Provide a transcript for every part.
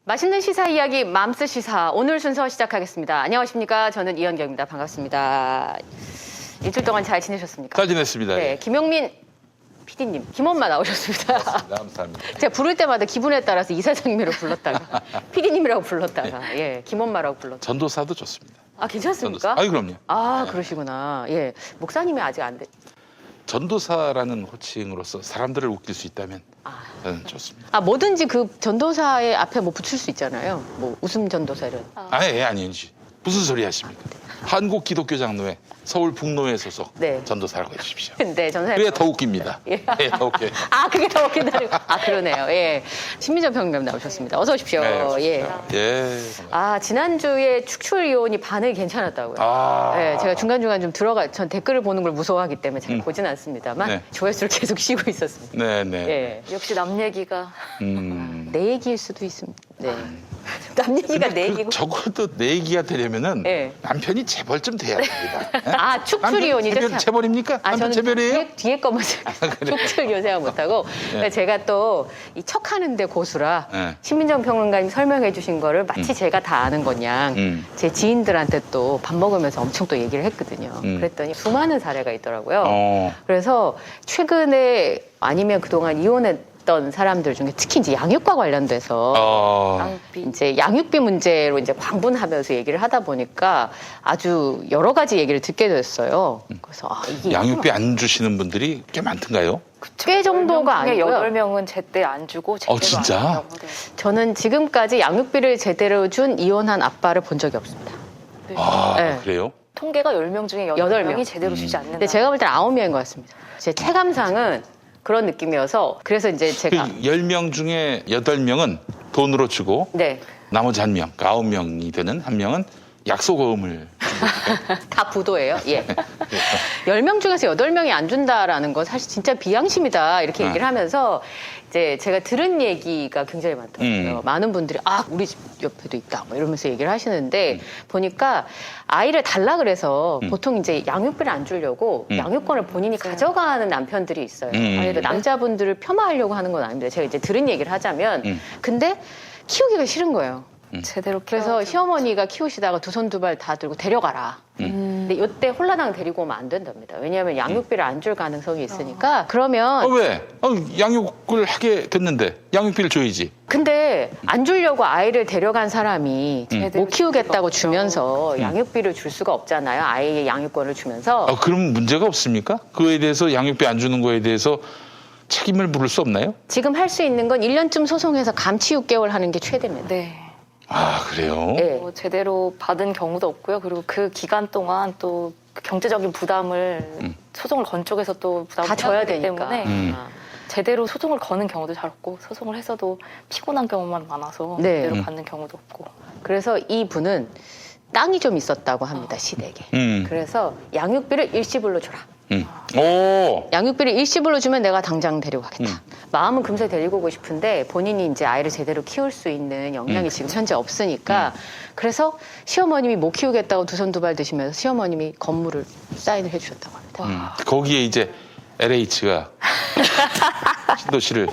맛있는 시사 이야기 맘스 시사 오늘 순서 시작하겠습니다. 안녕하십니까? 저는 이현경입니다. 반갑습니다. 일주일 동안 잘 지내셨습니까? 잘 지냈습니다. 네, 예. 김용민 PD님, 김엄마 나오셨습니다. 감사합니다. 제가 부를 때마다 기분에 따라서 이사장님이라고 불렀다가 PD님이라고 불렀다가 김엄마라고 불렀다가. 전도사도 좋습니다. 아, 괜찮습니까? 아유, 그럼요. 아, 그러시구나. 예, 목사님이 아직 안 돼. 전도사라는 호칭으로서 사람들을 웃길 수 있다면 저는 좋습니다. 아, 뭐든지 그 전도사의 앞에 뭐 붙일 수 있잖아요. 뭐 웃음 전도사 이런. 아니지. 무슨 소리 하십니까? 한국기독교장로회 서울 북노회 소속 네. 전도사라고 해주십시오. 근데 전사님. 그래야 더 웃깁니다. 예. 예, 더 웃겨요. 아, 그게 더 웃긴다는 거. 아, 그러네요. 예. 신민정 평론가님 나오셨습니다. 어서 오십시오. 네, 예. 예. 아, 지난주에 축출 이혼이 반응이 괜찮았다고요. 예, 제가 중간중간 좀 전 댓글을 보는 걸 무서워하기 때문에 잘 보진 않습니다만 네. 조회수를 계속 쉬고 있었습니다. 네네. 예. 역시 남 얘기가 내 얘기일 수도 있습니다. 네. 남 얘기가 내 얘기고. 적어도 내 얘기가 되려면은 예. 남편이 재벌 좀 돼야 됩니다. 예? 아, 축출 이혼이죠? 재벌입니까? 아, 남편 저는 재벌이에요? 뒤에 것만 축출 이혼 생각 못하고 제가 또 이 척하는데 고수라 네. 신민정 평론가님 설명해 주신 거를 마치 제가 다 아는 거냥 제 지인들한테 또 밥 먹으면서 엄청 또 얘기를 했거든요. 그랬더니 수많은 사례가 있더라고요. 그래서 최근에 아니면 그동안 이혼했던 사람들 중에 특히 이제 양육과 관련돼서 양육비. 이제 양육비 문제로 이제 광분하면서 얘기를 하다 보니까 아주 여러 가지 얘기를 듣게 됐어요. 그래서 이게 양육비 안 주시는 분들이 꽤 많던가요? 꽤 정도가 아니고요. 8명은 제때 안 주고 제대로 진짜? 안 준다고 그래요. 저는 지금까지 양육비를 제대로 준 이혼한 아빠를 본 적이 없습니다. 네. 그래요? 통계가 10명 중에 8명이 제대로 주지 않는다. 근데 제가 볼 때는 9명인 것 같습니다. 제 체감상은 그런 느낌이어서 그래서 이제 제가 10명 중에 8명은 돈으로 주고 네. 나머지 1명, 그러니까 9명이 되는 1명은 약속어음을 다 부도예요. 예. 10명 중에서 8명이 안 준다라는 건 사실 진짜 비양심이다. 이렇게 얘기를 하면서 이제 제가 들은 얘기가 굉장히 많더라고요. 많은 분들이 우리 집 옆에도 있다. 뭐 이러면서 얘기를 하시는데 보니까 아이를 달라 그래서 보통 이제 양육비를 안 주려고 양육권을 본인이 가져가는 남편들이 있어요. 그러니까 남자분들을 폄하하려고 하는 건 아닙니다. 제가 이제 들은 얘기를 하자면 근데 키우기가 싫은 거예요. 제대로 그래서 키워야죠. 시어머니가 키우시다가 두 손 두 발 다 들고 데려가라. 근데 이때 홀라당 데리고 오면 안 된답니다. 왜냐하면 양육비를 안 줄 가능성이 있으니까. 그러면 왜? 양육을 하게 됐는데 양육비를 줘야지. 근데 안 주려고 아이를 데려간 사람이 못 키우겠다고 주면서 양육비를 줄 수가 없잖아요. 아이의 양육권을 주면서. 그럼 문제가 없습니까? 그거에 대해서 양육비 안 주는 거에 대해서 책임을 물을 수 없나요? 지금 할 수 있는 건 1년쯤 소송해서 감치 6개월 하는 게 최대입니다. 네. 그래요? 네. 제대로 받은 경우도 없고요. 그리고 그 기간 동안 또 그 경제적인 부담을 소송을 건 쪽에서 또 부담을 다 져야 해야 되기 되니까. 때문에 제대로 소송을 거는 경우도 잘 없고 소송을 했어도 피곤한 경우만 많아서 제대로 받는 경우도 없고. 그래서 이 분은 땅이 좀 있었다고 합니다. 시댁에. 그래서 양육비를 일시불로 줘라. 오. 양육비를 일시불로 주면 내가 당장 데리고 가겠다. 마음은 금세 데리고 오고 싶은데 본인이 이제 아이를 제대로 키울 수 있는 역량이 지금 현재 없으니까 그래서 시어머님이 못 키우겠다고 두 손 두 발 드시면서 시어머님이 건물을 사인을 해주셨다고 합니다. 거기에 이제 LH가 신도시를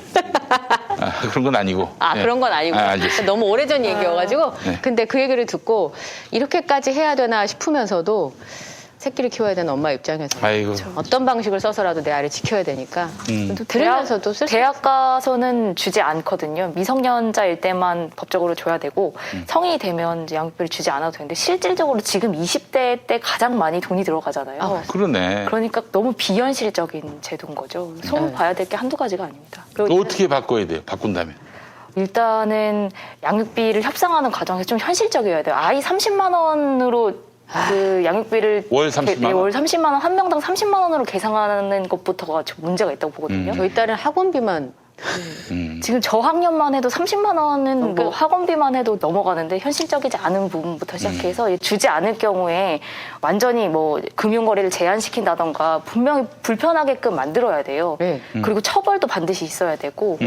그런 건 아니고. 그런 건 아니고 알겠습니다. 너무 오래전 얘기여가지고 네. 근데 그 얘기를 듣고 이렇게까지 해야 되나 싶으면서도 새끼를 키워야 되는 엄마 입장에서 아이고. 어떤 방식을 써서라도 내 아이를 지켜야 되니까 들으면서도 쓸 대학 가서는 주지 않거든요. 미성년자일 때만 법적으로 줘야 되고 성인이 되면 이제 양육비를 주지 않아도 되는데 실질적으로 지금 20대 때 가장 많이 돈이 들어가잖아요. 그러네. 그러니까 너무 비현실적인 제도인 거죠. 손 봐야 될 게 한두 가지가 아닙니다. 그거 어떻게 바꿔야 돼요? 바꾼다면? 일단은 양육비를 협상하는 과정에서 좀 현실적이어야 돼요. 아이 30만 원으로 그 양육비를 월 30만 원? 월 30만 원, 한 명당 30만 원으로 계산하는 것부터가 좀 문제가 있다고 보거든요. 저희 딸은 학원비만 지금 저학년만 해도 30만 원은 뭐 학원비만 해도 넘어가는데 현실적이지 않은 부분부터 시작해서 주지 않을 경우에 완전히 뭐 금융거래를 제한시킨다던가 분명히 불편하게끔 만들어야 돼요. 그리고 처벌도 반드시 있어야 되고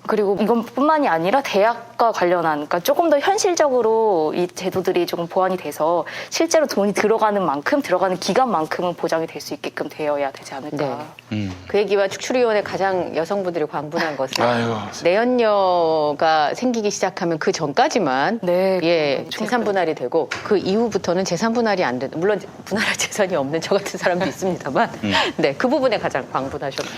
그리고 이것뿐만이 아니라 대학과 관련한 그러니까 조금 더 현실적으로 이 제도들이 조금 보완이 돼서 실제로 돈이 들어가는 만큼 들어가는 기간만큼은 보장이 될 수 있게끔 되어야 되지 않을까. 그 얘기와 축출위원회 가장 여성분들이 광분하는 중요한 것은 아이고. 내연녀가 생기기 시작하면 그 전까지만 네, 예, 재산 분할이 되고 그 이후부터는 재산 분할이 안 되는 물론 분할할 재산이 없는 저 같은 사람도 있습니다만 네, 그 부분에 가장 방분하셨고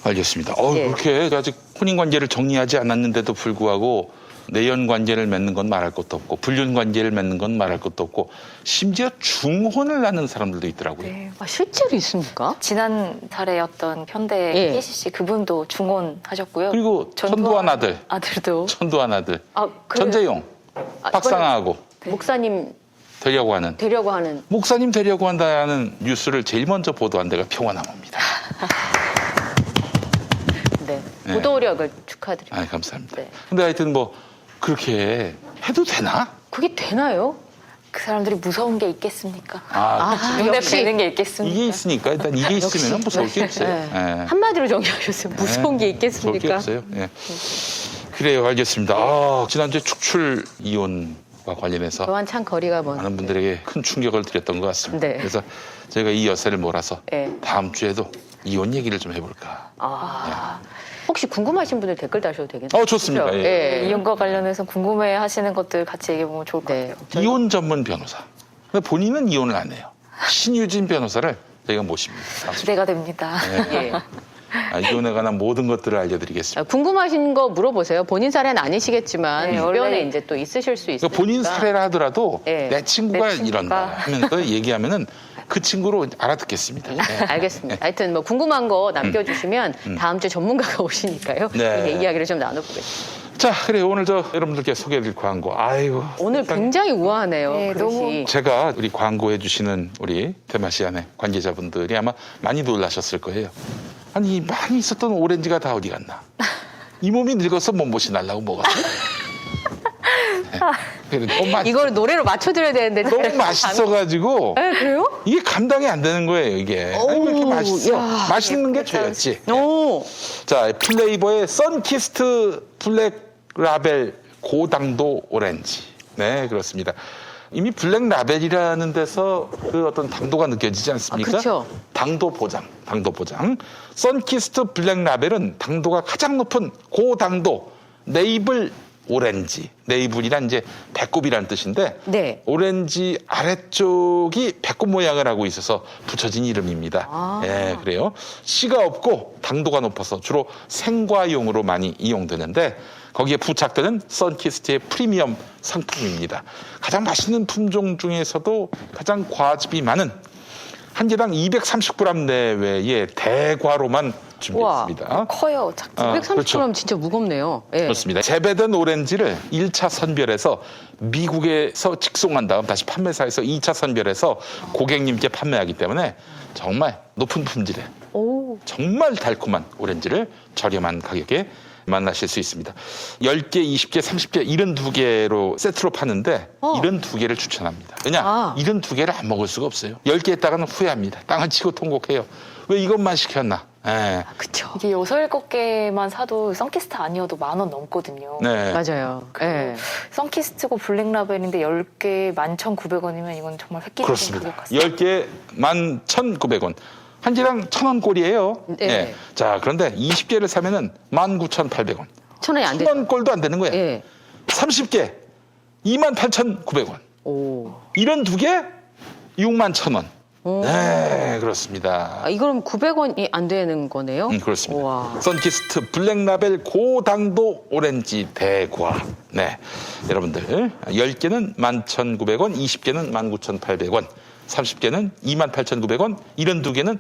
알겠습니다. 예. 그렇게 아직 혼인 관계를 정리하지 않았는데도 불구하고 내연 관계를 맺는 건 말할 것도 없고 불륜 관계를 맺는 건 말할 것도 없고 심지어 중혼을 하는 사람들도 있더라고요. 네. 아, 실제로 있습니까? 지난 달에였던 편대 예. KCC 그분도 중혼하셨고요. 그리고 천도한 아들, 아들도 천도한 아들, 아, 그래요? 전재용, 박상아하고 목사님 되려고 하는 되려고 하는 목사님 되려고 한다는 뉴스를 제일 먼저 보도한 데가 평화나무입니다. 네. 네. 보도력을 축하드립니다. 아, 감사합니다. 네. 근데 하여튼 뭐 그렇게 해도 되나? 그게 되나요? 그 사람들이 무서운 게 있겠습니까? 아, 눈에 역시 뵈는 게 있겠습니까? 이게 있으니까 일단 이게 있으면 무서울 게 없어요. 네. 예. 한마디로 정리하셨어요. 무서운 게 무서울 게 있겠습니까? 없어요. 예. 그래요, 알겠습니다. 지난주에 축출 이혼과 관련해서 또한 참 거리가 먼. 많은 분들에게 큰 충격을 드렸던 것 같습니다. 네. 그래서 저희가 이 여세를 몰아서 네. 다음 주에도 이혼 얘기를 좀 해볼까. 혹시 궁금하신 분들 댓글 다셔도 되겠네요. 좋습니다. 그렇죠? 예. 예. 이혼과 관련해서 궁금해 하시는 것들 같이 얘기해 보면 좋을 것 네. 같아요. 이혼 전문 변호사. 근데 본인은 이혼을 안 해요. 신유진 변호사를 저희가 모십니다. 기대가 됩니다. 예. 이혼에 관한 모든 것들을 알려드리겠습니다. 궁금하신 거 물어보세요. 본인 사례는 아니시겠지만 네, 주변에 원래 이제 또 있으실 수 있으니까. 그러니까 본인 사례라 하더라도 예. 내 친구가 내 친구가. 이런다 하면서 얘기하면은 그 친구로 알아듣겠습니다. 네. 알겠습니다. 하여튼 뭐 궁금한 거 남겨주시면 다음 주에 전문가가 오시니까요. 네. 이 이야기를 좀 나눠보겠습니다. 자, 그래요. 오늘 여러분들께 소개해드릴 광고. 아이고. 오늘 굉장히 우아하네요. 네, 그릇이. 제가 우리 광고해주시는 우리 대마시안의 관계자분들이 아마 많이 놀라셨을 거예요. 아니, 많이 있었던 오렌지가 다 어디 갔나? 이 몸이 늙어서 몸보신 날라고 뭐가? 네. 너무 이걸 노래로 맞춰드려야 되는데. 너무 맛있어가지고 네, 그래요? 이게 감당이 안 되는 거예요, 이게. 아니, 왜 이렇게 맛있어? 야. 맛있는 게 죄였지. 오. 자, 플레이버의 선키스트 블랙 라벨 고당도 오렌지. 네, 그렇습니다. 이미 블랙 라벨이라는 데서 그 어떤 당도가 느껴지지 않습니까? 그렇죠. 당도 보장. 선키스트 블랙 라벨은 당도가 가장 높은 고당도 네이블 오렌지. 네이블이란 이제 배꼽이란 뜻인데 네. 오렌지 아래쪽이 배꼽 모양을 하고 있어서 붙여진 이름입니다. 예, 그래요. 씨가 없고 당도가 높아서 주로 생과용으로 많이 이용되는데 거기에 부착되는 선키스트의 프리미엄 상품입니다. 가장 맛있는 품종 중에서도 가장 과즙이 많은 한 개당 230g 내외의 대과로만 준비했습니다. 커요, 작죠. 130g 그렇죠. 진짜 무겁네요. 예. 그렇습니다. 재배된 오렌지를 1차 선별해서 미국에서 직송한 다음 다시 판매사에서 2차 선별해서 고객님께 판매하기 때문에 정말 높은 품질의 오. 정말 달콤한 오렌지를 저렴한 가격에 만나실 수 있습니다. 10개, 20개, 30개, 72개로 세트로 파는데 72개를 추천합니다. 왜냐? 72개를 안 먹을 수가 없어요. 10개 했다가는 후회합니다. 땅을 치고 통곡해요. 왜 이것만 시켰나? 예. 그쵸. 이게 6, 7개만 사도 선키스트 아니어도 10,000원 넘거든요. 네. 맞아요. 예. 선키스트고 블랙라벨인데 10개 11,900원이면 이건 정말 획기적인 그렇습니다. 가격 같습니다. 10개 11,900원. 한 개당 1,000원 꼴이에요. 네. 예. 자, 그런데 20개를 사면은 19,800원. 1,000원이 안 되죠. 1,000원 꼴도 안 되는 거예요. 예. 30개 28,900원. 오. 이런 두 개 61,000원. 네, 그렇습니다. 이거는 900원이 안 되는 거네요? 그렇습니다. 우와. 선키스트 블랙라벨 고당도 오렌지 대과. 네. 여러분들, 10개는 11,900원, 20개는 19,800원, 30개는 28,900원, 72개는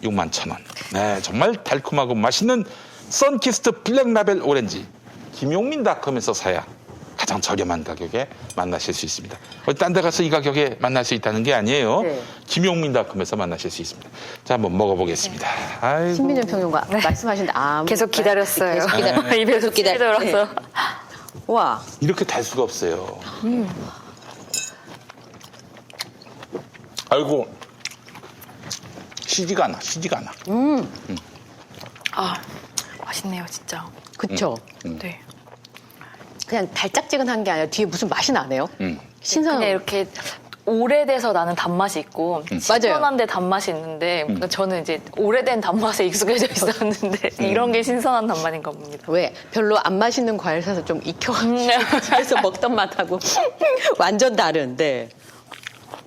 61,000원. 네, 정말 달콤하고 맛있는 선키스트 블랙라벨 오렌지. 김용민닷컴에서 사야 가장 저렴한 가격에 만나실 수 있습니다. 딴 데 가서 이 가격에 만날 수 있다는 게 아니에요. 네. 김용민닷컴에서 만나실 수 있습니다. 자, 한번 먹어보겠습니다. 아이고. 신민현 평론가 말씀하신 아무 계속 기다렸어요. 계속 기다려. 입에서 기다려. 들어서. 와. 이렇게 달 수가 없어요. 아이고. 쉬지가 않아. 아, 맛있네요, 진짜. 그쵸. 네. 그냥 달짝지근한 게 아니라 뒤에 무슨 맛이 나네요. 음. 신선한. 그냥 이렇게 오래돼서 나는 단맛이 있고 신선한데 단맛이 있는데 그러니까 저는 이제 오래된 단맛에 익숙해져 있었는데 이런 게 신선한 단맛인가 봅니다. 왜? 별로 안 맛있는 과일 사서 좀 익혀가지고 집에서 먹던 맛하고 완전 다른데.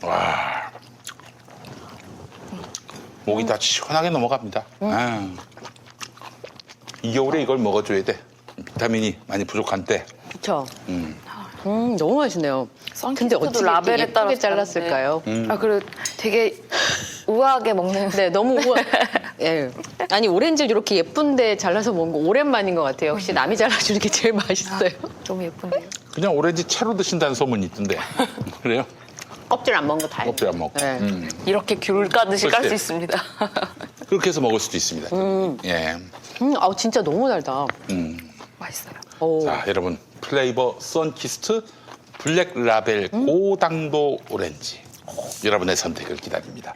와. 목이 다 시원하게 넘어갑니다. 아. 이 겨울에 이걸 먹어줘야 돼. 비타민이 많이 부족한 때. 그쵸? 너무 맛있네요. 근데 선키스트도 어떻게 라벨에 이렇게 따라서 예쁘게 잘랐을까요? 아, 그리고 되게 우아하게 먹는. 네, 너무 예. 아니 오렌지를 이렇게 예쁜데 잘라서 먹은 거 오랜만인 것 같아요. 역시 남이 잘라주는 게 제일 맛있어요. 너무 예쁜데요. 그냥 오렌지 채로 드신다는 소문이 있던데. 그래요? 껍질 안 먹은 거 다예요. 껍질 안 먹고. 네. 이렇게 귤 까듯이 깔 수 그렇지. 있습니다. 그렇게 해서 먹을 수도 있습니다. 예. 진짜 너무 달다. 맛있어요. 오. 자, 여러분. 플레이버 선키스트 블랙 라벨 고당도 오렌지. 여러분의 선택을 기다립니다.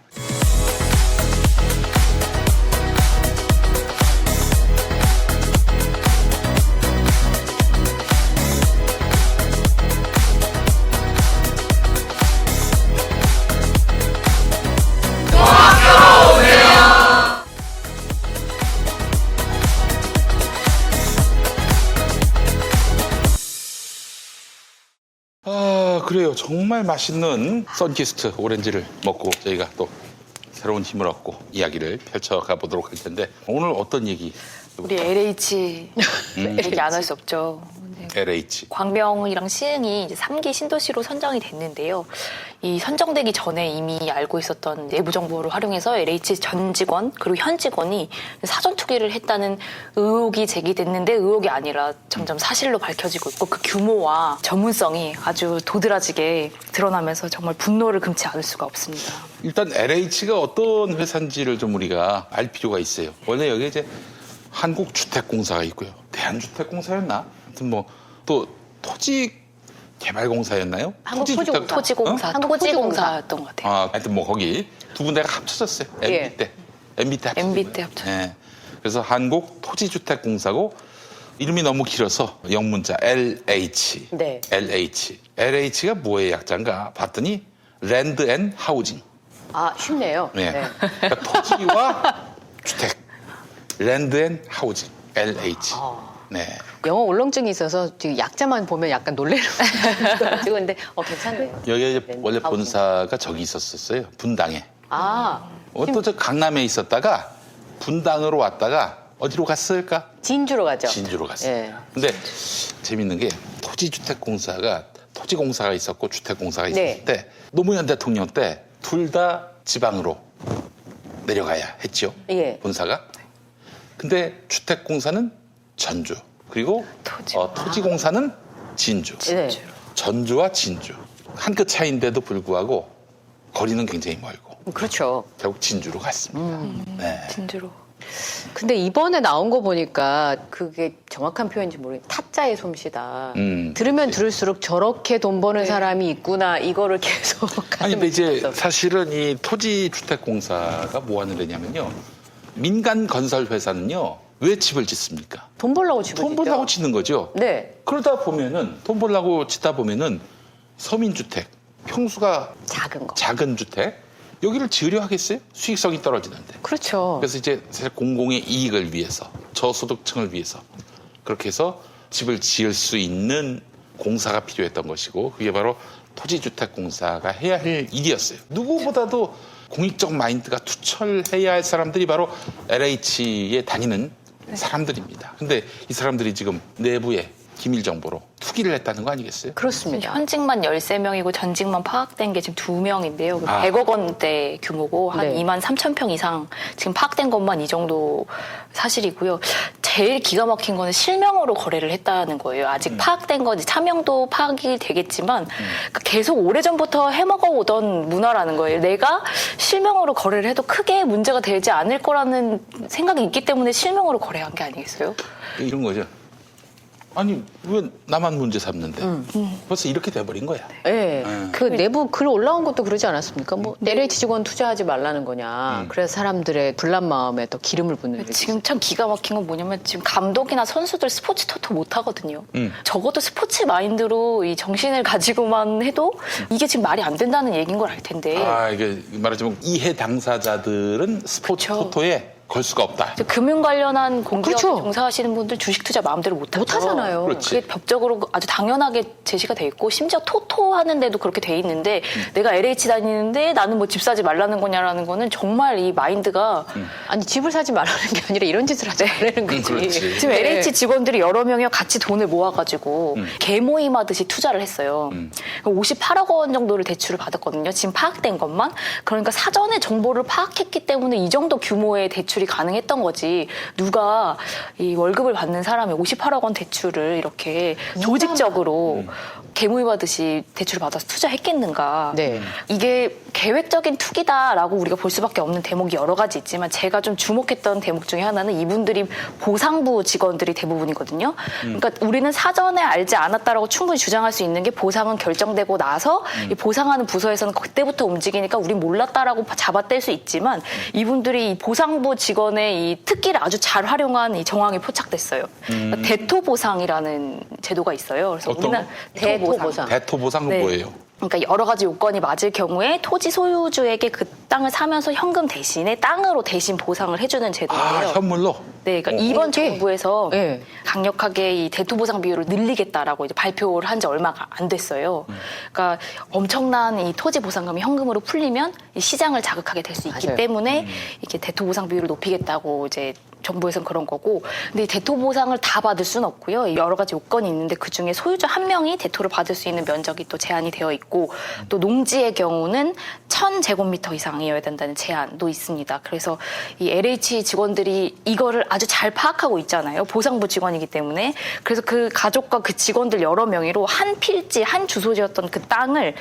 아, 그래요. 정말 맛있는 선키스트 오렌지를 먹고 저희가 또 새로운 힘을 얻고 이야기를 펼쳐가 보도록 할 텐데 오늘 어떤 얘기? 우리 LH 얘기 안 할 수 없죠. 네. LH. 광명이랑 시흥이 이제 3기 신도시로 선정이 됐는데요. 이 선정되기 전에 이미 알고 있었던 내부 정보를 활용해서 LH 전 직원 그리고 현 직원이 사전 투기를 했다는 의혹이 제기됐는데 의혹이 아니라 점점 사실로 밝혀지고 있고 그 규모와 전문성이 아주 도드라지게 드러나면서 정말 분노를 금치 않을 수가 없습니다. 일단 LH가 어떤 회사인지를 좀 우리가 알 필요가 있어요. 원래 여기 이제 한국주택공사가 있고요. 대한주택공사였나? 아무튼 뭐 또 토지개발공사였나요? 토지공사, 토지공사였던 것 같아요. 아, 하여튼 뭐 거기 두 군데가 합쳐졌어요. MB 때. MB 때 합쳐졌어요. MB 때 합쳐졌어요. 예. 그래서 한국토지주택공사고 이름이 너무 길어서 영문자 LH. 네. LH. LH가 뭐의 약자인가 봤더니 랜드 앤 하우징. 아, 쉽네요. 네. 네. 그러니까 토지와 주택. 랜드 앤 하우징. LH. 네. 영어 울렁증이 있어서 지금 약자만 보면 약간 놀래는 지금 근데 괜찮네요. 여기 이제 랜드 원래 하우징. 본사가 저기 있었어요. 분당에. 아, 또 저 강남에 있었다가 분당으로 왔다가 어디로 갔을까? 진주로 가죠. 진주로 갔어요. 예. 근데 재밌는 게 토지주택공사가 토지공사가 있었고 주택공사가 있었을 네. 때 노무현 대통령 때 둘 다 지방으로 내려가야 했죠. 예. 본사가. 근데 주택공사는 전주 그리고 토지공사는 진주. 네. 전주와 진주 한 끗 차이인데도 불구하고 거리는 굉장히 멀고 그렇죠. 결국 진주로 갔습니다. 네. 진주로. 근데 이번에 나온 거 보니까 그게 정확한 표현인지 모르겠는데 타짜의 솜씨다. 들으면 들을수록 저렇게 돈 버는 사람이 있구나 이거를 계속 아니 근데 이제 가슴에 사실은 이 토지주택공사가 뭐 하는 데냐면요. 민간 건설 회사는요. 왜 집을 짓습니까? 돈 벌려고 집을 돈 짓죠. 벌려고 짓는 거죠. 네. 그러다 보면은 돈 벌려고 짓다 보면은 서민주택, 평수가 작은 거. 작은 주택 여기를 지으려 하겠어요? 수익성이 떨어지는데. 그렇죠. 그래서 이제 사실 공공의 이익을 위해서 저소득층을 위해서 그렇게 해서 집을 지을 수 있는 공사가 필요했던 것이고 그게 바로 토지주택공사가 해야 할 일이었어요. 누구보다도 공익적 마인드가 투철해야 할 사람들이 바로 LH에 다니는 사람들입니다. 근데 이 사람들이 지금 내부에 기밀 정보로 투기를 했다는 거 아니겠어요? 그렇습니다. 현직만 13명이고 전직만 파악된 게 지금 2명인데요. 아. 100억 원대 규모고 한 네. 2만 3천 평 이상 지금 파악된 것만 이 정도 사실이고요. 제일 기가 막힌 거는 실명으로 거래를 했다는 거예요. 아직 파악된 건 차명도 파악이 되겠지만 그러니까 계속 오래전부터 해먹어 오던 문화라는 거예요. 내가 실명으로 거래를 해도 크게 문제가 되지 않을 거라는 생각이 있기 때문에 실명으로 거래한 게 아니겠어요? 이런 거죠. 아니 왜 나만 문제 삼는데? 벌써 이렇게 돼버린 거야. 네. 그 내부 글 올라온 것도 그러지 않았습니까? 뭐 LH 직원 투자하지 말라는 거냐. 그래서 사람들의 불난 마음에 또 기름을 붓는. 지금 참 기가 막힌 건 뭐냐면 지금 감독이나 선수들 스포츠 토토 못 하거든요. 적어도 스포츠 마인드로 이 정신을 가지고만 해도 이게 지금 말이 안 된다는 얘기인 걸 알 텐데. 아 이게 말하자면 이해 당사자들은 스포츠 그쵸. 토토에 걸 수가 없다. 금융 관련한 공기업에 그렇죠. 종사하시는 분들 주식 투자 마음대로 못 하죠. 못 하잖아요. 그렇지. 그게 법적으로 아주 당연하게 제시가 돼 있고 심지어 토토 하는데도 그렇게 돼 있는데 내가 LH 다니는데 나는 뭐 집 사지 말라는 거냐라는 거는 정말 이 마인드가 아니 집을 사지 말라는 게 아니라 이런 짓을 하지 말라는 거지. 그렇지. 지금 네. LH 직원들이 여러 명이 같이 돈을 모아가지고 개모임 하듯이 투자를 했어요. 58억 원 정도를 대출을 받았거든요. 지금 파악된 것만. 그러니까 사전에 정보를 파악했기 때문에 이 정도 규모의 대출이 가능했던 거지. 누가 이 월급을 받는 사람이 58억 원 대출을 이렇게 조직적으로 개모임 하듯이 대출을 받아서 투자했겠는가. 네. 이게 계획적인 투기다라고 우리가 볼 수밖에 없는 대목이 여러 가지 있지만 제가 좀 주목했던 대목 중에 하나는 이분들이 보상부 직원들이 대부분이거든요. 그러니까 우리는 사전에 알지 않았다라고 충분히 주장할 수 있는 게 보상은 결정되고 나서 이 보상하는 부서에서는 그때부터 움직이니까 우린 몰랐다라고 잡아뗄 수 있지만 이분들이 이 보상부 직원의 이 특기를 아주 잘 활용한 이 정황이 포착됐어요. 그러니까 대토보상이라는 제도가 있어요. 그래서 어떤 우리나라 거? 대토보상. 대토보상은 네. 뭐예요? 그러니까 여러 가지 요건이 맞을 경우에 토지 소유주에게 그 땅을 사면서 현금 대신에 땅으로 대신 보상을 해주는 제도인데요. 아 현물로? 네, 그러니까 이번 이게- 정부에서 네. 강력하게 이 대토보상 비율을 늘리겠다라고 이제 발표를 한 지 얼마가 안 됐어요. 그러니까 엄청난 이 토지 보상금이 현금으로 풀리면 이 시장을 자극하게 될 수 있기 맞아요. 때문에 이렇게 대토보상 비율을 높이겠다고 이제 정부에서는 그런 거고, 근데 이 대토보상을 다 받을 수는 없고요. 여러 가지 요건이 있는데 그 중에 소유주 한 명이 대토를 받을 수 있는 면적이 또 제한이 되어 있고, 또 농지의 경우는 1000제곱미터 이상이어야 된다는 제한도 있습니다. 그래서 이 LH 직원들이 이거를 아주 잘 파악하고 있잖아요. 보상부 직원이기 때문에. 그래서 그 가족과 그 직원들 여러 명의로 한 필지, 한 주소지였던 그 땅을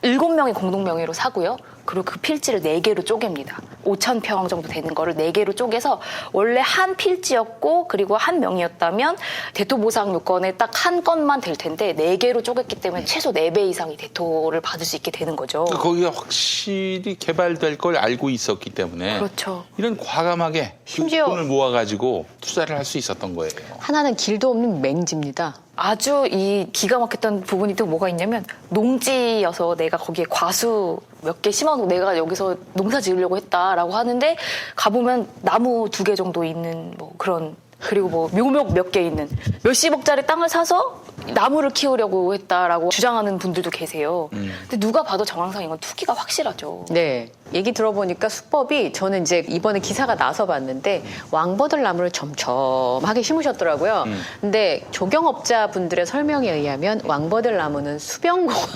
7명이 공동 명의로 사고요. 그리고 그 필지를 4개로 쪼갭니다. 5,000평 정도 되는 거를 4개로 쪼개서 원래 한 필지였고 그리고 한 명이었다면 대토보상 요건에 딱 한 건만 될 텐데 4개로 쪼갰기 때문에 최소 4배 이상의 대토를 받을 수 있게 되는 거죠. 거기가 확실히 개발될 걸 알고 있었기 때문에 그렇죠. 이런 과감하게 심지어- 돈을 모아가지고 투자를 할 수 있었던 거예요. 하나는 길도 없는 맹지입니다. 아주 이 기가 막혔던 부분이 또 뭐가 있냐면 농지여서 내가 거기에 과수 몇 개 심어놓고 내가 여기서 농사 지으려고 했다라고 하는데 가보면 나무 2개 정도 있는 뭐 그런, 그리고 뭐 묘목 몇 개 있는 몇십억짜리 땅을 사서 나무를 키우려고 했다라고 주장하는 분들도 계세요. 근데 누가 봐도 정황상 이건 투기가 확실하죠. 네. 얘기 들어보니까 수법이 저는 이제 이번에 기사가 나서 봤는데 왕버들 나무를 점점하게 심으셨더라고요. 근데 조경업자분들의 설명에 의하면 왕버들 나무는 수변공원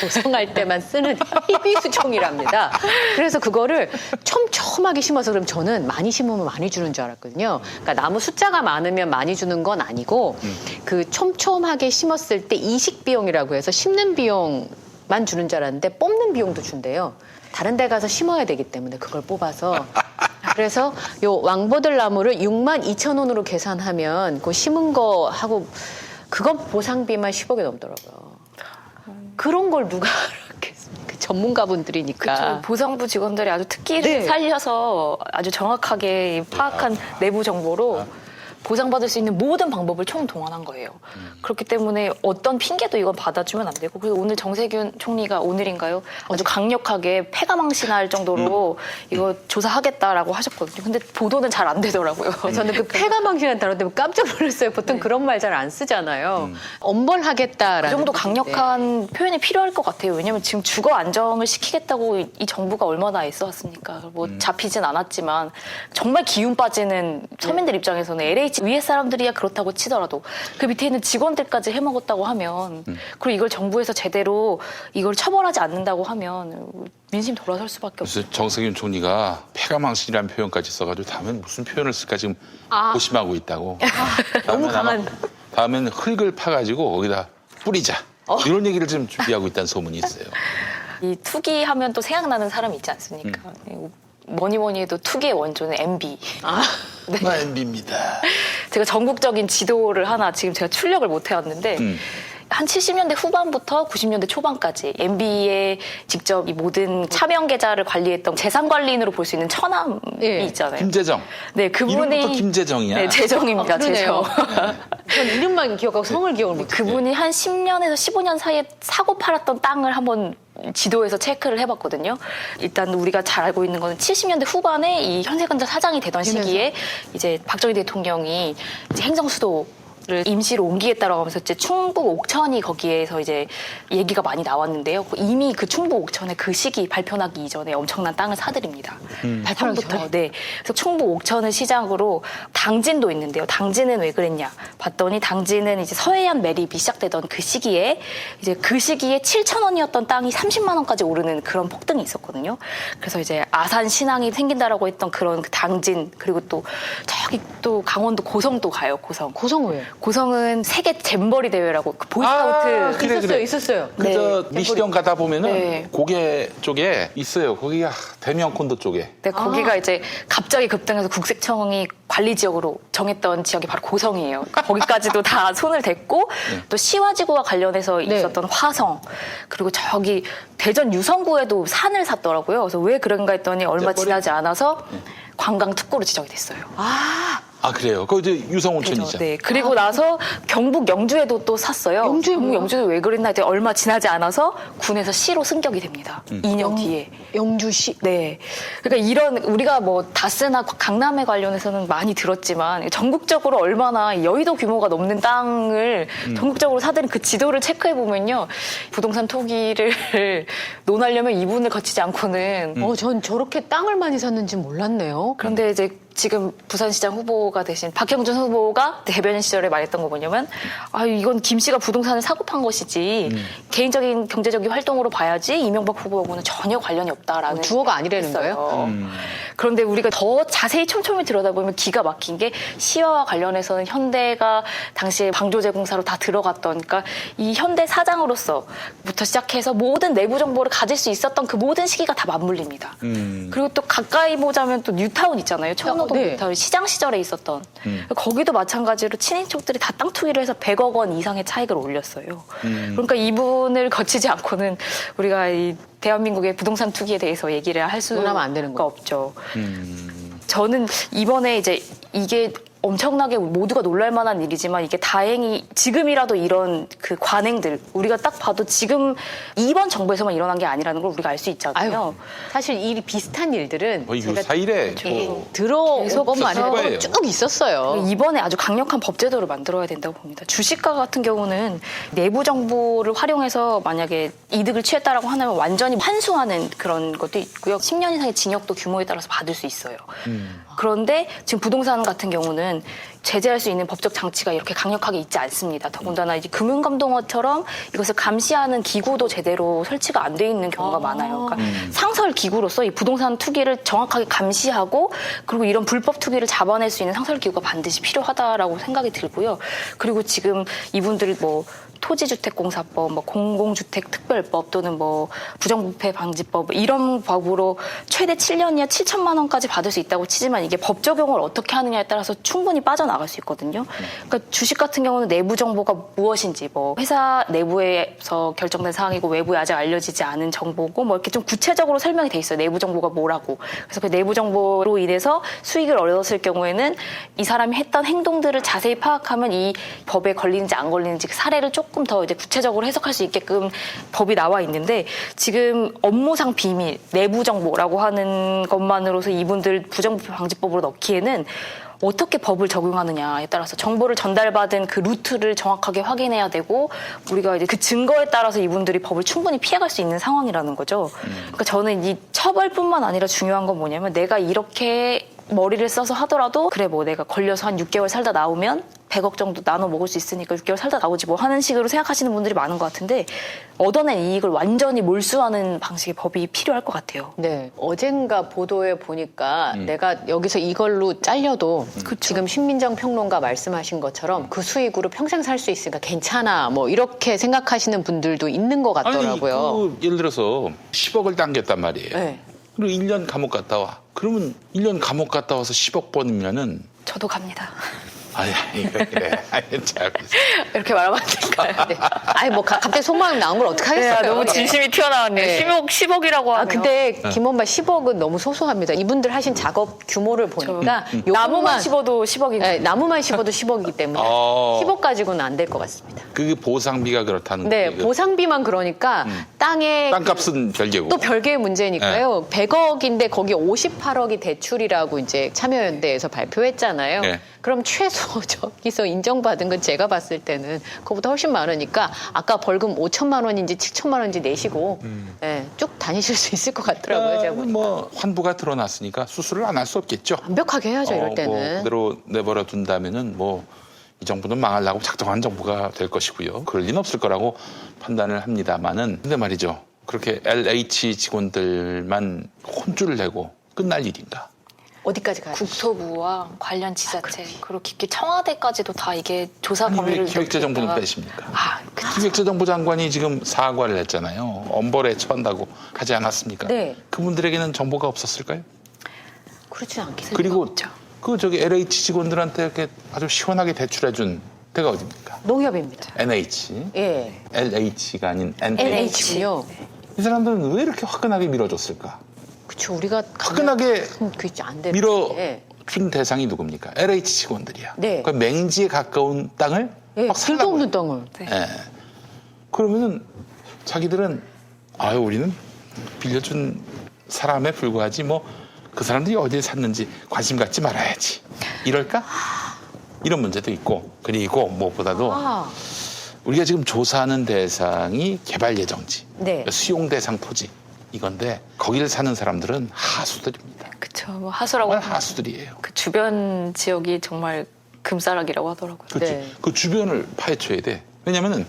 조성할 때만 쓰는 희귀수종이랍니다. 그래서 그거를 촘촘하게 심어서 그럼 저는 많이 심으면 많이 주는 줄 알았거든요. 그러니까 나무 숫자가 많으면 많이 주는 건 아니고 그 촘촘하게 심었을 때 이식 비용이라고 해서 심는 비용만 주는 줄 알았는데 뽑는 비용도 준대요. 다른 데 가서 심어야 되기 때문에 그걸 뽑아서. 그래서 요 왕버들 나무를 62,000원으로 계산하면 그 심은 거 하고 그건 보상비만 10억이 넘더라고요. 그런 걸 누가 알았겠습니까? 전문가분들이니까. 그렇죠. 보상부 직원들이 아주 특기를 네. 살려서 아주 정확하게 파악한 내부 정보로 보상받을 수 있는 모든 방법을 총동원한 거예요. 그렇기 때문에 어떤 핑계도 이건 받아주면 안 되고, 그래서 오늘 정세균 총리가 오늘인가요? 아주 강력하게 패가망신할 정도로 이거 조사하겠다라고 하셨거든요. 근데 보도는 잘 안 되더라고요. 저는 그 폐가망신한 단어 때문에 깜짝 놀랐어요. 보통 그런 말 잘 안 쓰잖아요. 엄벌하겠다라는. 그 정도 뜻인데. 강력한 표현이 필요할 것 같아요. 왜냐하면 지금 주거 안정을 시키겠다고 이 정부가 얼마나 애써왔습니까? 뭐 잡히진 않았지만 정말 기운 빠지는 서민들 입장에서는 LH 위에 사람들이야 그렇다고 치더라도 그 밑에 있는 직원들까지 해먹었다고 하면, 그리고 이걸 정부에서 제대로 이걸 처벌하지 않는다고 하면 민심 돌아설 수밖에 없어요. 그래서 정세균 총리가 패가망신이라는 표현까지 써가지고 다음엔 무슨 표현을 쓸까 지금 고심하고 있다고. 너무 다음엔 강한. 다음엔 흙을 파가지고 거기다 뿌리자. 이런 얘기를 지금 준비하고 있다는 소문이 있어요. 이 투기하면 또 생각나는 사람이 있지 않습니까? 뭐니 해도 투기의 원조는 MB. 나 MB입니다. 제가 전국적인 지도를 하나 지금 제가 출력을 못 해왔는데 한 70년대 후반부터 90년대 초반까지 MB에 직접 이 모든 차명 계좌를 관리했던 재산관리인으로 볼 수 있는 처남이 예. 있잖아요. 김재정. 네, 그분이 이름부터 김재정이야. 네, 재정입니다. 아, 그러네요. 재정. 전 이름만 기억하고 성을 기억을 못해요. 그분이 한 10년에서 15년 사이에 사고 팔았던 땅을 한번 지도에서 체크를 해봤거든요. 일단 우리가 잘 알고 있는 거는 70년대 후반에 이 현세건설 사장이 되던 시기에 이제 박정희 대통령이 이제 행정수도 를 임시로 옮기겠다라고 하면서 이제 충북 옥천이 거기에서 이제 얘기가 많이 나왔는데요. 이미 그 충북 옥천에 그 시기 발표나기 이전에 엄청난 땅을 사들입니다. 처음부터. 네. 그래서 충북 옥천을 시작으로 당진도 있는데요. 당진은 왜 그랬냐? 봤더니 당진은 이제 서해안 매립이 시작되던 그 시기에 이제 그 시기에 7,000원이었던 땅이 30만 원까지 오르는 그런 폭등이 있었거든요. 그래서 이제 아산 신항이 생긴다라고 했던 그런 그 당진 그리고 또 저기 또 강원도 고성도 가요. 고성. 고성 왜요? 고성은 세계 잼버리 대회라고 그 보이스카우트 그래, 있었어요, 그래. 있었어요. 네. 그저 미시령 가다 보면은 네. 고개 쪽에 있어요. 거기가 대명콘도 쪽에. 네, 거기가 이제 갑자기 급등해서 국세청이 관리 지역으로 정했던 지역이 바로 고성이에요. 거기까지도 다 손을 댔고 또 시화지구와 관련해서 네. 있었던 화성 그리고 저기 대전 유성구에도 산을 샀더라고요. 그래서 왜 그런가 했더니 얼마 잼버리? 지나지 않아서 관광 특구로 지정이 됐어요. 아 그래요. 그거 이제 유성온천이죠. 네. 그리고 나서 경북 영주에도 또 샀어요. 영주에 경북 뭐야? 영주는 왜 그랬나 했더니 얼마 지나지 않아서 군에서 시로 승격이 됩니다. 2년 뒤에. 영주시. 네. 그러니까 이런 우리가 뭐 다스나 강남에 관련해서는 많이 들었지만 전국적으로 얼마나 여의도 규모가 넘는 땅을 전국적으로 사들인 그 지도를 체크해 보면요. 부동산 투기를 논하려면 이분을 거치지 않고는 전 저렇게 땅을 많이 샀는지 몰랐네요. 그런데 이제 지금 부산시장 후보가 되신 박형준 후보가 대변인 시절에 말했던 거 뭐냐면 이건 김 씨가 부동산을 사고 판 것이지 개인적인 경제적인 활동으로 봐야지 이명박 후보하고는 전혀 관련이 없다라는 주어가 아니라는 거예요? 그런데 우리가 더 자세히 촘촘히 들여다보면 기가 막힌 게 시와와 관련해서는 현대가 당시에 방조제공사로 다 들어갔던 그러니까 이 현대 사장으로서부터 시작해서 모든 내부 정보를 가질 수 있었던 그 모든 시기가 다 맞물립니다. 그리고 또 가까이 보자면 또 뉴타운 있잖아요. 청노동 네. 뉴타운 시장 시절에 있었던 거기도 마찬가지로 친인척들이 다 땅 투기를 해서 100억 원 이상의 차익을 올렸어요. 그러니까 이분을 거치지 않고는 우리가 이 대한민국의 부동산 투기에 대해서 얘기를 할 논하면 안 되는 수가 거. 없죠. 저는 이번에 이제 이게 엄청나게 모두가 놀랄만한 일이지만 이게 다행히 지금이라도 이런 그 관행들 우리가 딱 봐도 지금 이번 정부에서만 일어난 게 아니라는 걸 우리가 알 수 있잖아요. 사실 이 비슷한 일들은 거의 제가 사일에 들어온 계속 것만 있었을 해도 거예요. 쭉 있었어요. 이번에 아주 강력한 법제도를 만들어야 된다고 봅니다. 주식가 같은 경우는 내부 정보를 활용해서 만약에 이득을 취했다라고 하면 완전히 환수하는 그런 것도 있고요. 10년 이상의 징역도 규모에 따라서 받을 수 있어요. 그런데 지금 부동산 같은 경우는 제재할 수 있는 법적 장치가 이렇게 강력하게 있지 않습니다. 더군다나 이제 금융감독원처럼 이것을 감시하는 기구도 제대로 설치가 안 돼 있는 경우가 많아요. 그러니까 상설 기구로서 이 부동산 투기를 정확하게 감시하고 그리고 이런 불법 투기를 잡아낼 수 있는 상설 기구가 반드시 필요하다라고 생각이 들고요. 그리고 지금 이분들 뭐 토지주택공사법, 뭐 공공주택특별법 또는 뭐 부정부패 방지법 이런 법으로 최대 7년이야 7천만 원까지 받을 수 있다고 치지만 이게 법 적용을 어떻게 하느냐에 따라서 충분히 빠져나갈 수 있거든요. 그러니까 주식 같은 경우는 내부 정보가 무엇인지 뭐 회사 내부에서 결정된 사항이고 외부에 아직 알려지지 않은 정보고 뭐 이렇게 좀 구체적으로 설명이 돼 있어요. 내부 정보가 뭐라고. 그래서 그 내부 정보로 인해서 수익을 얻었을 경우에는 이 사람이 했던 행동들을 자세히 파악하면 이 법에 걸리는지 안 걸리는지 그 사례를 조금 더 이제 구체적으로 해석할 수 있게끔 법이 나와 있는데 지금 업무상 비밀, 내부 정보라고 하는 것만으로서 이분들 부정부패 방지법으로 넣기에는 어떻게 법을 적용하느냐에 따라서 정보를 전달받은 그 루트를 정확하게 확인해야 되고 우리가 이제 그 증거에 따라서 이분들이 법을 충분히 피해갈 수 있는 상황이라는 거죠. 그러니까 저는 이 처벌뿐만 아니라 중요한 건 뭐냐면 내가 이렇게 머리를 써서 하더라도 그래 뭐 내가 걸려서 한 6개월 살다 나오면 100억 정도 나눠 먹을 수 있으니까 6개월 살다 나오지 뭐 하는 식으로 생각하시는 분들이 많은 것 같은데 얻어낸 이익을 완전히 몰수하는 방식의 법이 필요할 것 같아요. 네. 어젠가 보도에 보니까 내가 여기서 이걸로 잘려도 지금 신민정 평론가 말씀하신 것처럼 그 수익으로 평생 살 수 있으니까 괜찮아. 뭐 이렇게 생각하시는 분들도 있는 것 같더라고요. 아니, 예를 들어서 10억을 당겼단 말이에요. 네. 그리고 1년 감옥 갔다 와. 그러면 1년 감옥 갔다 와서 10억 번이면은 저도 갑니다. 아니, 그래. 아니, 참. 이렇게 말하면 안 될까요? 네. 아니 뭐 갑자기 속마음 나온 걸 어떻게 하겠어요? 네, 너무 진심이 튀어나왔네요. 네. 10억이라고 하면. 아 근데 김원마 10억은 너무 소소합니다. 이분들 하신 작업 규모를 보니까 나무만 씹어도 10억이고. 네, 나무만 씹어도 10억이기 때문에 10억 가지고는 안 될 것 같습니다. 그게 보상비가 그렇다는 네, 거예요. 보상비만 그러니까 땅에 땅값은 별개고. 또 별개의 문제니까요. 100억인데 거기 58억이 대출이라고 이제 참여연대에서 발표했잖아요. 네. 그럼 최소 저기서 인정받은 건 제가 봤을 때는 그거보다 훨씬 많으니까 아까 벌금 5천만 원인지 7천만 원인지 내시고 네, 쭉 다니실 수 있을 것 같더라고요. 제가 보니까. 뭐 환부가 드러났으니까 수술을 안 할 수 없겠죠. 완벽하게 해야죠, 이럴 뭐 때는. 그대로 내버려 둔다면은 뭐 이 정부는 망하려고 작정한 정부가 될 것이고요. 그럴 리는 없을 거라고 판단을 합니다만은 근데 말이죠. 그렇게 LH 직원들만 혼쭐을 내고 끝날 일인가? 어디까지 가요? 국토부와 관련 지자체 그리고 깊게 청와대까지도 다 이게 조사 아니, 왜 범위를 기획재정부는 넓혔다가- 빼십니까? 아, 기획재정부 장관이 지금 사과를 했잖아요. 엄벌에 처한다고 하지 않았습니까? 네. 그분들에게는 정보가 없었을까요? 그렇진 않겠어요. 그리고 없죠. 그 저기 LH 직원들한테 이렇게 아주 시원하게 대출해준 데가 어딥니까? 농협입니다. NH, 예. LH가 아닌 NH. NH군요. 이 사람들은 왜 이렇게 화끈하게 밀어줬을까? 그렇죠. 우리가 화끈하게 그게 안 되는 밀어준 대상이 누굽니까? LH 직원들이야. 네. 그 맹지에 가까운 땅을 예, 막 길도 살라고 없는 땅을. 예. 그러면은 자기들은 아유 우리는 빌려준 사람에 불과하지 뭐 그 사람들이 어디에 샀는지 관심 갖지 말아야지 이럴까? 이런 문제도 있고 그리고 무엇보다도 아, 우리가 지금 조사하는 대상이 개발 예정지, 네. 수용 대상 토지 이건데 거기를 사는 사람들은 하수들입니다. 그쵸. 뭐 하수라고 정말 하면 하수들이에요. 그 주변 지역이 정말 금싸락이라고 하더라고요. 그렇지. 네. 그 주변을 파헤쳐야 돼. 왜냐면은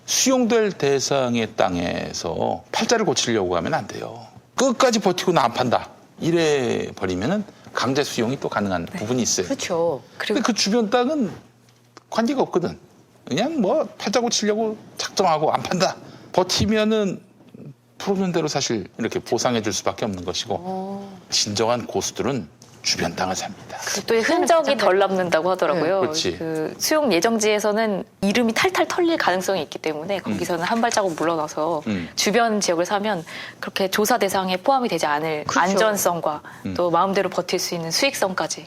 수용될 대상의 땅에서 팔자를 고치려고 하면 안 돼요. 끝까지 버티고 나 안 판다. 이래 버리면은 강제 수용이 또 가능한 부분이 있어요. 그렇죠. 근데 그 주변 땅은 관계가 없거든. 그냥 뭐 팔자 고치려고 작정하고 안 판다. 버티면은 부르는 대로 사실 이렇게 보상해 줄 수밖에 없는 것이고 진정한 고수들은 주변 땅을 삽니다. 또 흔적이 덜 남는다고 하더라고요. 네, 그렇지. 그 수용 예정지에서는 이름이 탈탈 털릴 가능성이 있기 때문에 거기서는 한 발자국 물러나서 주변 지역을 사면 그렇게 조사 대상에 포함이 되지 않을 그렇죠. 안전성과 또 마음대로 버틸 수 있는 수익성까지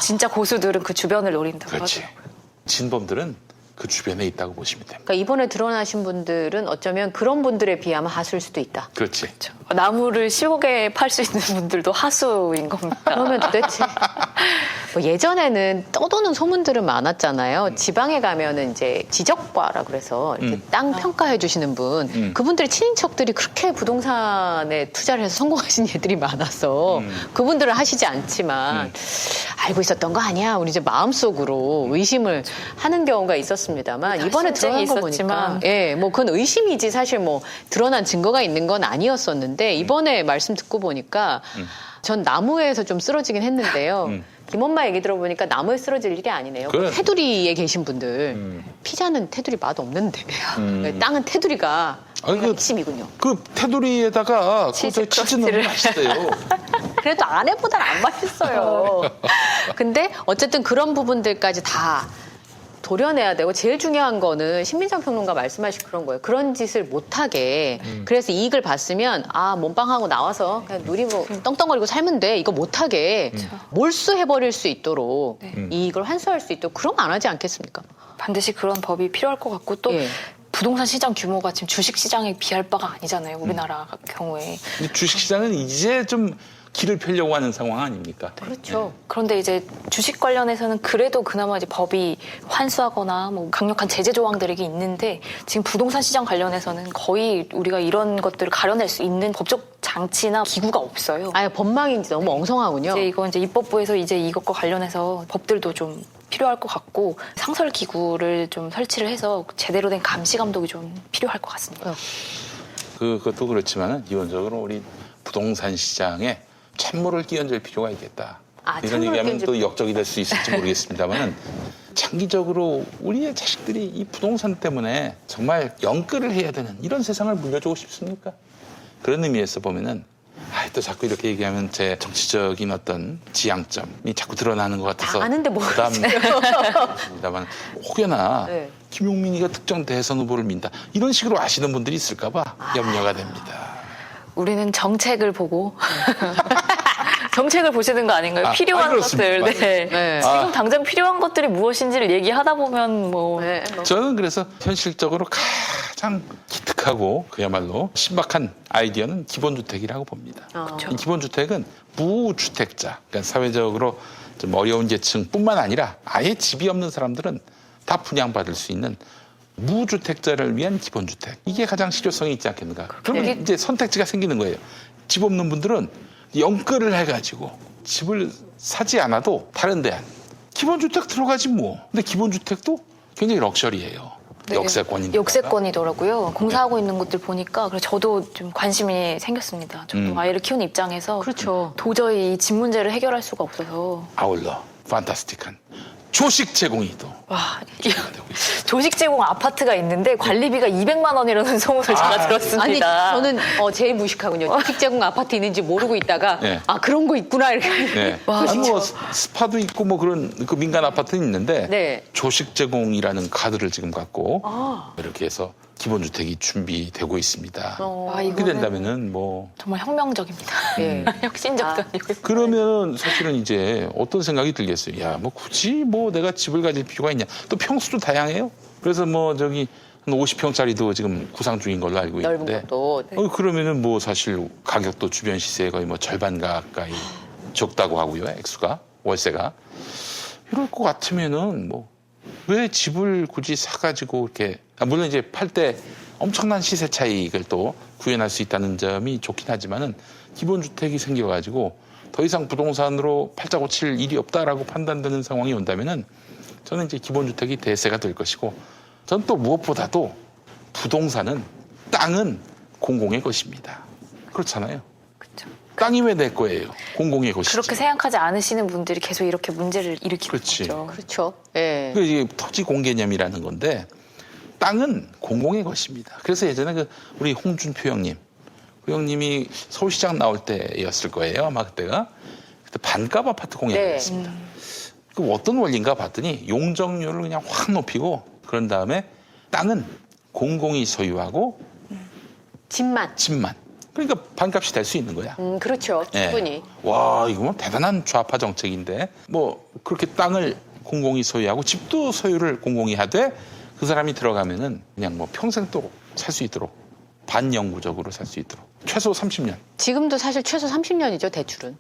진짜 고수들은 그 주변을 노린다고 그렇지. 하더라고요. 진범들은 그 주변에 있다고 보시면 됩니다. 그러니까 이번에 드러나신 분들은 어쩌면 그런 분들에 비하면 하수일 수도 있다. 그렇지. 그렇죠. 나무를 10억에 팔 수 있는 분들도 하수인 겁니다. 그러면 도대체 뭐 예전에는 떠도는 소문들은 많았잖아요. 지방에 가면은 이제 지적과라 그래서 이렇게 땅 평가해 주시는 분, 그분들의 친인척들이 그렇게 부동산에 투자를 해서 성공하신 예들이 많아서 그분들은 하시지 않지만 알고 있었던 거 아니야? 우리 이제 마음속으로 의심을 하는 경우가 있었습니다만 이번에 드러난 거 보니까 예, 뭐 그건 의심이지 사실 뭐 드러난 증거가 있는 건 아니었었는데 이번에 말씀 듣고 보니까 전 나무에서 좀 쓰러지긴 했는데요. 김엄마 얘기 들어보니까 나무에 쓰러질 일이 아니네요. 그래. 테두리에 계신 분들 피자는 테두리 맛 없는데 땅은 테두리가 아니, 그- 핵심이군요. 그 테두리에다가 치즈 치즈 넣으면 맛있어요. 그래도 안에보단 안 맛있어요. 근데 어쨌든 그런 부분들까지 다 도려내야 되고 제일 중요한 거는 신민정 평론가 말씀하신 그런 거예요. 그런 짓을 못하게 그래서 이익을 봤으면 아 몸빵하고 나와서 그냥 누리고 떵떵거리고 살면 돼. 이거 못하게 몰수해버릴 수 있도록 이익을 환수할 수 있도록 그런 거 안 하지 않겠습니까? 반드시 그런 법이 필요할 것 같고 또 예. 부동산 시장 규모가 지금 주식 시장에 비할 바가 아니잖아요. 우리나라 경우에. 근데 주식시장은 이제 좀 길을 펴려고 하는 상황 아닙니까? 그렇죠. 그런데 이제 주식 관련해서는 그래도 그나마 이제 법이 환수하거나 뭐 강력한 제재 조항들이 있는데 지금 부동산 시장 관련해서는 거의 우리가 이런 것들을 가려낼 수 있는 법적 장치나 기구가 없어요. 아예 법망이 너무 엉성하군요. 이제 이거 이제 입법부에서 이제 이것과 관련해서 법들도 좀 필요할 것 같고 상설 기구를 좀 설치를 해서 제대로 된 감시 감독이 좀 필요할 것 같습니다. 그것도 그렇지만은 기본적으로 우리 부동산 시장에 찬물을 끼얹을 필요가 있겠다. 아, 이런 찬물을 얘기하면 끼얹을 또 역적이 될 수 있을지 모르겠습니다만은 장기적으로 우리의 자식들이 이 부동산 때문에 정말 영끌을 해야 되는 이런 세상을 물려주고 싶습니까? 그런 의미에서 보면은 또 자꾸 이렇게 얘기하면 제 정치적인 어떤 지향점이 자꾸 드러나는 것 같아서. 다 아는데 뭐 부담입니다만 혹여나 네. 김용민이가 특정 대선 후보를 민다 이런 식으로 아시는 분들이 있을까봐 염려가 됩니다. 우리는 정책을 보고 정책을 보시는 거 아닌가요? 필요한 그렇습니다. 것들. 네. 네. 지금 당장 필요한 것들이 무엇인지를 얘기하다 보면 뭐 네, 뭐. 저는 그래서 현실적으로 가장 기특하고 그야말로 신박한 아이디어는 기본주택이라고 봅니다. 이 기본주택은 무주택자, 그러니까 사회적으로 좀 어려운 계층뿐만 아니라 아예 집이 없는 사람들은 다 분양받을 수 있는 무주택자를 위한 기본주택. 이게 가장 실효성이 있지 않겠는가. 그러면 네. 이제 선택지가 생기는 거예요. 집 없는 분들은 연끌을 해가지고 집을 사지 않아도 다른 데 기본주택 들어가지 뭐. 근데 기본주택도 굉장히 럭셔리해요. 네. 역세권이니까. 역세권이더라고요. 공사하고 있는 곳들 보니까 그래서 저도 좀 관심이 생겼습니다. 저도 아이를 키우는 입장에서 그렇죠. 도저히 이 집 문제를 해결할 수가 없어서 아울러 판타스틱한 조식 제공이 또 와 되고 있어요. 조식 제공 아파트가 있는데 관리비가 200만 원이라는 소문을 제가 들었습니다. 아니 저는 제일 무식하군요. 주식 제공 아파트 있는지 모르고 있다가 네. 아 그런 거 있구나 이렇게. 네. 아니 뭐 스파도 있고 뭐 그런 그 민간 아파트는 있는데 네. 조식 제공이라는 카드를 지금 갖고 이렇게 해서 기본주택이 준비되고 있습니다. 아, 이렇게 이거는 된다면은 뭐 정말 혁명적입니다. 예. 혁신적이고. 그러면 사실은 이제 어떤 생각이 들겠어요. 야, 뭐 굳이 뭐 내가 집을 가질 필요가 있냐. 또 평수도 다양해요. 그래서 뭐 저기 한 50평짜리도 지금 구상 중인 걸로 알고 넓은 있는데. 것도. 그러면은 뭐 사실 가격도 주변 시세의 거의 뭐 절반 가까이 적다고 하고요. 액수가 월세가 이럴 것 같으면은 뭐 왜 집을 굳이 사가지고 이렇게 물론 이제 팔 때 엄청난 시세 차익을 또 구현할 수 있다는 점이 좋긴 하지만은 기본주택이 생겨가지고 더 이상 부동산으로 팔자고 칠 일이 없다라고 판단되는 상황이 온다면은 저는 이제 기본주택이 대세가 될 것이고 전 또 무엇보다도 부동산은 땅은 공공의 것입니다. 그렇잖아요. 그렇죠. 땅이 왜 내 거예요? 공공의 것이지. 그렇게 생각하지 않으시는 분들이 계속 이렇게 문제를 일으키는 그렇지. 거죠. 그렇죠. 예. 그 이게 토지 공개념이라는 건데 땅은 공공의 것입니다. 그래서 예전에 그 우리 홍준표 형님, 그 형님이 서울시장 나올 때였을 거예요. 아마 그때가 그때 반값 아파트 공약을 네. 했습니다. 그 어떤 원리인가 봤더니 용적률을 그냥 확 높이고 그런 다음에 땅은 공공이 소유하고 집만. 집만. 그러니까 반값이 될 수 있는 거야. 그렇죠. 예. 충분히. 와, 이거 뭐 대단한 좌파 정책인데 뭐 그렇게 땅을 공공이 소유하고 집도 소유를 공공이 하되 그 사람이 들어가면은 그냥 뭐 평생 또 살 수 있도록 반영구적으로 살 수 있도록 최소 30년. 지금도 사실 최소 30년이죠 대출은.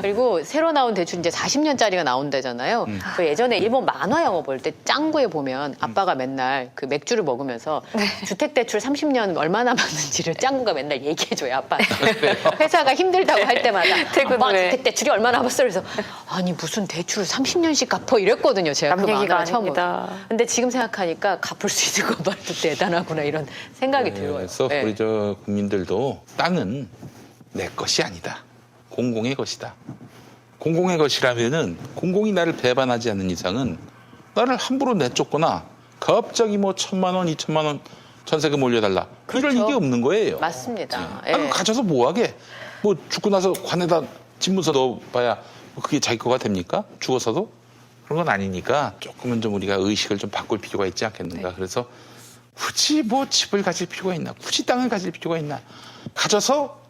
그리고 새로 나온 대출 이제 40년짜리가 나온다잖아요. 그 예전에 일본 만화 영화 볼 때 짱구에 보면 아빠가 맨날 그 맥주를 먹으면서 주택 대출 30년 얼마나 받는지를 짱구가 맨날 얘기해줘요 아빠한테. 회사가 힘들다고 할 때마다 아빠 주택 대출이 얼마나 받았어 그래서 아니 무슨 대출을 30년씩 갚어 이랬거든요 제가 그 남 얘기가 만화 처음으로. 아닙니다. 근데 지금 생각하니까 갚을 수 있는 것만도 대단하구나 이런 생각이 들어요. 그래서 네. 우리 저 국민들도 땅은 내 것이 아니다. 공공의 것이다. 공공의 것이라면은 공공이 나를 배반하지 않는 이상은 나를 함부로 내쫓거나 갑자기 뭐 1,000만 원, 2,000만 원 전세금 올려달라. 이럴 그렇죠. 일이 없는 거예요. 맞습니다. 예. 아니, 가져서 뭐하게? 뭐 죽고 나서 관에다 집문서 넣어봐야 그게 자기 거가 됩니까? 죽어서도? 그런 건 아니니까 조금은 좀 우리가 의식을 좀 바꿀 필요가 있지 않겠는가. 그래서 굳이 뭐 집을 가질 필요가 있나? 굳이 땅을 가질 필요가 있나? 가져서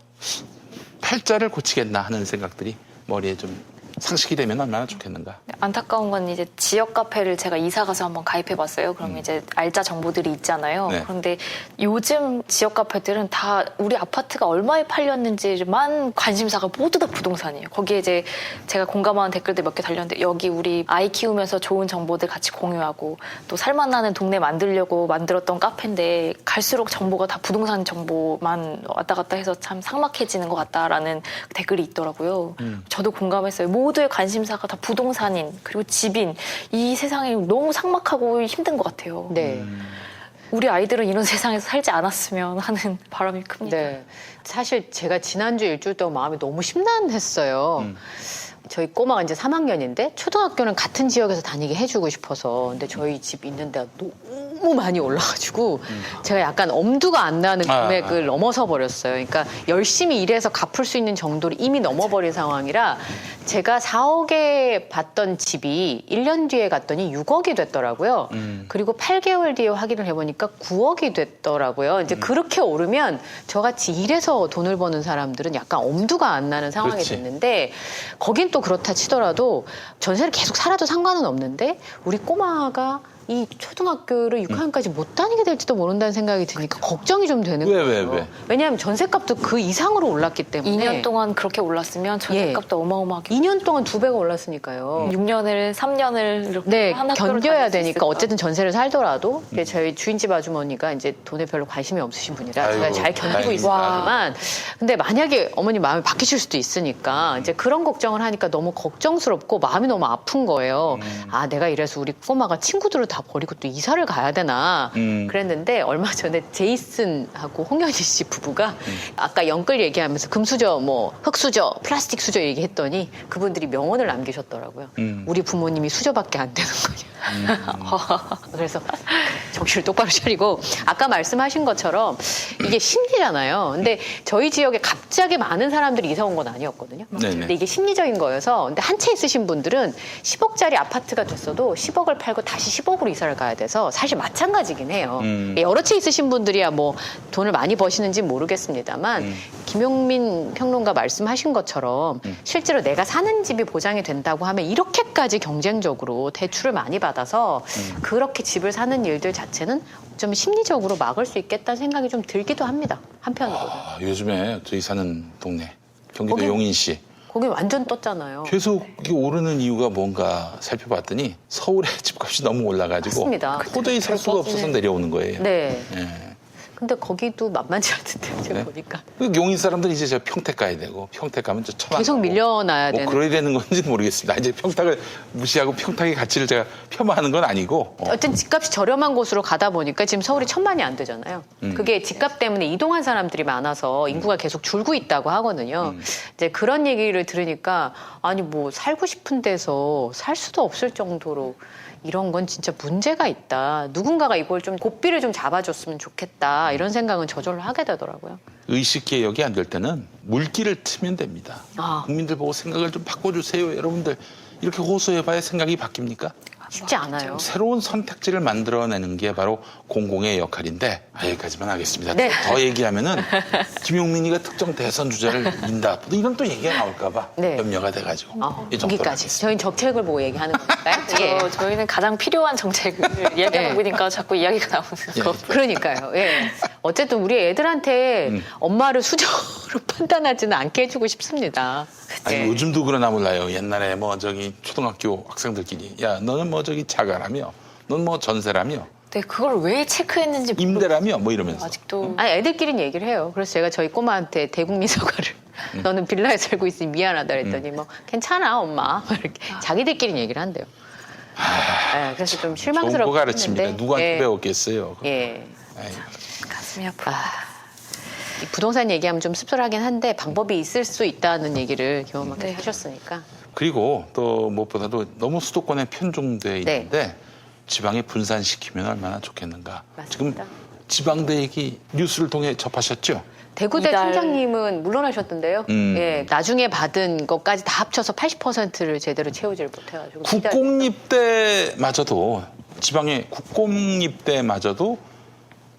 팔자를 고치겠나 하는 생각들이 머리에 좀 상식이 되면 얼마나 좋겠는가. 안타까운 건 이제 지역 카페를 제가 이사 가서 한번 가입해 봤어요. 그러면 이제 알짜 정보들이 있잖아요. 네. 그런데 요즘 지역 카페들은 다 우리 아파트가 얼마에 팔렸는지만 관심사가 모두 다 부동산이에요. 거기에 이제 제가 공감하는 댓글들 몇 개 달렸는데 여기 우리 아이 키우면서 좋은 정보들 같이 공유하고 또 살만나는 동네 만들려고 만들었던 카페인데 갈수록 정보가 다 부동산 정보만 왔다 갔다 해서 참 삭막해지는 것 같다라는 댓글이 있더라고요. 저도 공감했어요. 모두의 관심사가 다 부동산인 그리고 집인 이 세상이 너무 삭막하고 힘든 것 같아요. 네. 우리 아이들은 이런 세상에서 살지 않았으면 하는 바람이 큽니다. 네. 사실 제가 지난주 일주일 동안 마음이 너무 심란했어요. 저희 꼬마가 이제 3학년인데 초등학교는 같은 지역에서 다니게 해주고 싶어서 근데 저희 집 있는 데가 너무 너무 많이 올라가지고 제가 약간 엄두가 안 나는 금액을 넘어서 버렸어요. 그러니까 열심히 일해서 갚을 수 있는 정도를 이미 넘어버린 상황이라 제가 4억에 받던 집이 1년 뒤에 갔더니 6억이 됐더라고요. 그리고 8개월 뒤에 확인을 해보니까 9억이 됐더라고요. 이제 그렇게 오르면 저같이 일해서 돈을 버는 사람들은 약간 엄두가 안 나는 상황이 그렇지. 됐는데 거긴 또 그렇다 치더라도 전세를 계속 살아도 상관은 없는데 우리 꼬마가 이 초등학교를 6학년까지 못 다니게 될지도 모른다는 생각이 드니까 걱정이 좀 되는 거예요. 왜? 왜냐하면 전세값도 그 이상으로 올랐기 때문에 2년 동안 그렇게 올랐으면 전세값도 어마어마하게 2년 동안 2배가 올랐으니까요. 6년을 3년을 이렇게 네, 한 학교를 견뎌야 다닐 수 되니까 있을까? 어쨌든 전세를 살더라도 이제 저희 주인집 아주머니가 이제 돈에 별로 관심이 없으신 분이라 제가 아이고, 잘 견디고 다행이다. 있습니다만 근데 만약에 어머니 마음이 바뀌실 수도 있으니까 이제 그런 걱정을 하니까 너무 걱정스럽고 마음이 너무 아픈 거예요. 아, 내가 이래서 우리 꼬마가 친구들을 다 버리고 또 이사를 가야 되나 그랬는데 얼마 전에 제이슨하고 홍현희 씨 부부가 아까 연끌 얘기하면서 금수저 뭐 흙수저 플라스틱 수저 얘기했더니 그분들이 명언을 남기셨더라고요. 우리 부모님이 수저밖에 안 되는 거냐. 그래서 정신을 똑바로 차리고 아까 말씀하신 것처럼 이게 심리잖아요. 근데 저희 지역에 갑자기 많은 사람들이 이사 온 건 아니었거든요. 네네. 근데 이게 심리적인 거여서 근데 한 채 있으신 분들은 10억짜리 아파트가 됐어도 10억을 팔고 다시 10억으로 이사를 가야 돼서 사실 마찬가지긴 해요. 여러 채 있으신 분들이야 뭐 돈을 많이 버시는지 모르겠습니다만 김용민 평론가 말씀하신 것처럼 실제로 내가 사는 집이 보장이 된다고 하면 이렇게까지 경쟁적으로 대출을 많이 받아서 그렇게 집을 사는 일들 자체는 좀 심리적으로 막을 수 있겠다는 생각이 좀 들기도 합니다. 한편으로는. 요즘에 저희 사는 동네 경기도 거기- 용인시 거기 완전 떴잖아요. 계속 이게 오르는 이유가 뭔가 살펴봤더니 서울의 집값이 너무 올라가지고 맞습니다. 도저히 살 수가 없어서 내려오는 거예요. 네. 예. 근데 거기도 만만치 않던데 제가 네? 보니까. 그 용인 사람들이 이제 저 평택 가야 되고 평택 가면 저 천안 계속 가고 밀려나야 뭐 되는. 그래야 되는 건지는 모르겠습니다. 이제 평택을 무시하고 평택의 가치를 제가 폄하하는 건 아니고 어쨌든 집값이 저렴한 곳으로 가다 보니까 지금 서울이 1,000만이 안 되잖아요. 그게 집값 때문에 이동한 사람들이 많아서 인구가 계속 줄고 있다고 하거든요. 이제 그런 얘기를 들으니까 아니 뭐 살고 싶은 데서 살 수도 없을 정도로 이런 건 진짜 문제가 있다. 누군가가 이걸 좀 고삐를 좀 잡아줬으면 좋겠다. 이런 생각은 저절로 하게 되더라고요. 의식 개혁이 안 될 때는 물기를 트면 됩니다. 아. 국민들 보고 생각을 좀 바꿔주세요. 여러분들 이렇게 호소해봐야 생각이 바뀝니까? 쉽지 않아요. 새로운 선택지를 만들어내는 게 바로 공공의 역할인데 여기까지만 하겠습니다. 네. 더 얘기하면은 김용민이가 특정 대선 주자를 민다. 이런 또 얘기가 나올까봐 네. 염려가 돼가지고 이 정도로 여기까지. 하겠습니다. 저희는 정책을 보고 얘기하는 거니까요. 예. 저희는 가장 필요한 정책을 얘기하고 있으니까 자꾸 이야기가 나오는 거. 그러니까요. 예. 어쨌든 우리 애들한테 엄마를 수저로 판단하지는 않게 해주고 싶습니다. 아니 예. 요즘도 그러나 몰라요. 옛날에 뭐 저기 초등학교 학생들끼리 야 너는 뭐 저기 자가라며, 넌 뭐 전세라며, 네, 그걸 왜 체크했는지 임대라며 뭐 이러면서. 아직도 아니 애들끼리는 얘기를 해요. 그래서 제가 저희 꼬마한테 대국민 사과를 너는 빌라에 살고 있으니 미안하다 그랬더니 뭐 괜찮아 엄마 이렇게 자기들끼리는 얘기를 한대요. 예, 그래서 좀 좋은 실망스럽고 거 가르칩니다. 했는데, 누구한테 예, 배웠겠어요. 예. 아이고. 가슴이 아파. 이 부동산 얘기하면 좀 씁쓸하긴 한데 방법이 있을 수 있다는 얘기를 경험하게 네. 하셨으니까. 그리고 또 무엇보다도 너무 수도권에 편중돼 있는데 지방에 분산시키면 얼마나 좋겠는가. 맞습니다. 지금 지방대 얘기 뉴스를 통해 접하셨죠? 대구대 이달- 총장님은 물러나셨던데요. 예, 나중에 받은 것까지 다 합쳐서 80%를 제대로 채우지를 못해가지고. 국공립대마저도 지방의 국공립대마저도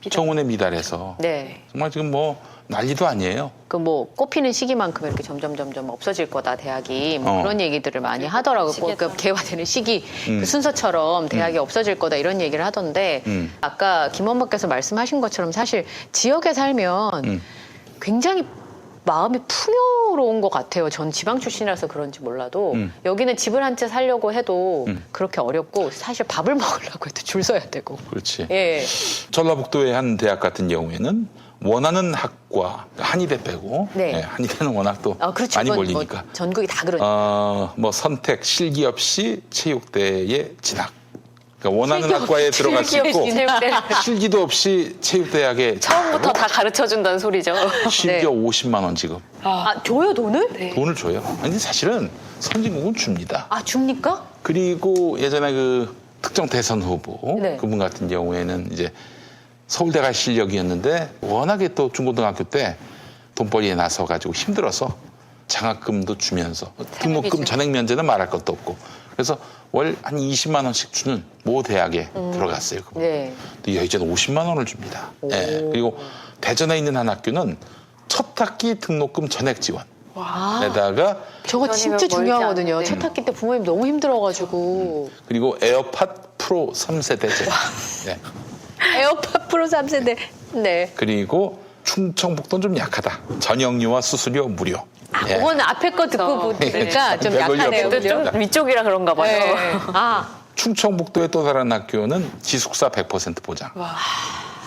정원에 미달해서 네. 정말 지금 뭐 난리도 아니에요. 그 뭐 꽃피는 시기만큼 이렇게 점점 없어질 거다 대학이 뭐 그런 얘기들을 많이 하더라고요. 그 개화되는 시기 그 순서처럼 대학이 없어질 거다 이런 얘기를 하던데 아까 김원박께서 말씀하신 것처럼 사실 지역에 살면 굉장히 마음이 풍요로운 것 같아요. 전 지방 출신이라서 그런지 몰라도 여기는 집을 한 채 살려고 해도 그렇게 어렵고 사실 밥을 먹으려고 해도 줄 서야 되고. 그렇지. 예. 전라북도의 한 대학 같은 경우에는 원하는 학과 한의대 빼고 네. 한의대는 워낙 또 그렇죠. 많이 이건 몰리니까 뭐 전국이 다 그러니까. 뭐 선택 실기 없이 체육대에 진학. 그러니까 원하는 학과에 들어갈 수 실기 있고 없이 체육대. 실기도 없이 체육대학에 처음부터 다 가르쳐 준다는 소리죠. 심지어 네. 50만 원 지급. 아, 줘요 돈을? 네. 돈을 줘요. 아니 사실은 선진국은 줍니다. 아 줍니까? 그리고 예전에 그 특정 대선 후보 네. 그분 같은 경우에는 이제 서울대 갈 실력이었는데 워낙에 또 중고등학교 때 돈벌이에 나서 가지고 힘들어서 장학금도 주면서 등록금 전액 면제는 말할 것도 없고 그래서 월 한 20만 원씩 주는 모 대학에 들어갔어요. 네. 근데 이제는 50만 원을 줍니다. 예. 그리고 대전에 있는 한 학교는 첫 학기 등록금 전액 지원. 에다가 저거 진짜 멀지 중요하거든요. 않은데. 첫 학기 때 부모님 너무 힘들어가지고. 그리고 에어팟 프로 3세대제. 네. 에어팟 프로 3세대. 네. 그리고 충청북도는 좀 약하다. 전역료와 수수료 무료. 예. 그건 앞에 거 듣고 보니까 좀 별볼일 약하네요. 없어요. 그죠? 좀 위쪽이라 그런가 봐요. 네. 아, 충청북도의 또 다른 학교는 기숙사 100% 보장.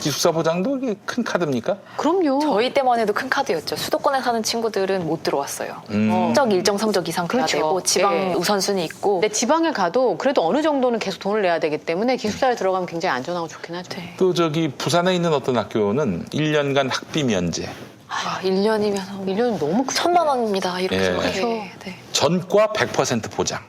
기숙사 보장도 이게 큰 카드입니까? 그럼요. 저희 때만 해도 큰 카드였죠. 수도권에 사는 친구들은 못 들어왔어요. 성적 일정 성적 이상 돼야 그렇죠. 되고 지방 예. 우선순위 있고. 근데 지방에 가도 그래도 어느 정도는 계속 돈을 내야 되기 때문에 기숙사에 들어가면 굉장히 안전하고 좋긴 하죠. 네. 또 저기 부산에 있는 어떤 학교는 1년간 학비 면제. 1년이면 1년 너무 크죠. 1,000만 원입니다. 이렇게 예. 생각해. 그렇죠. 네. 전과 100% 보장.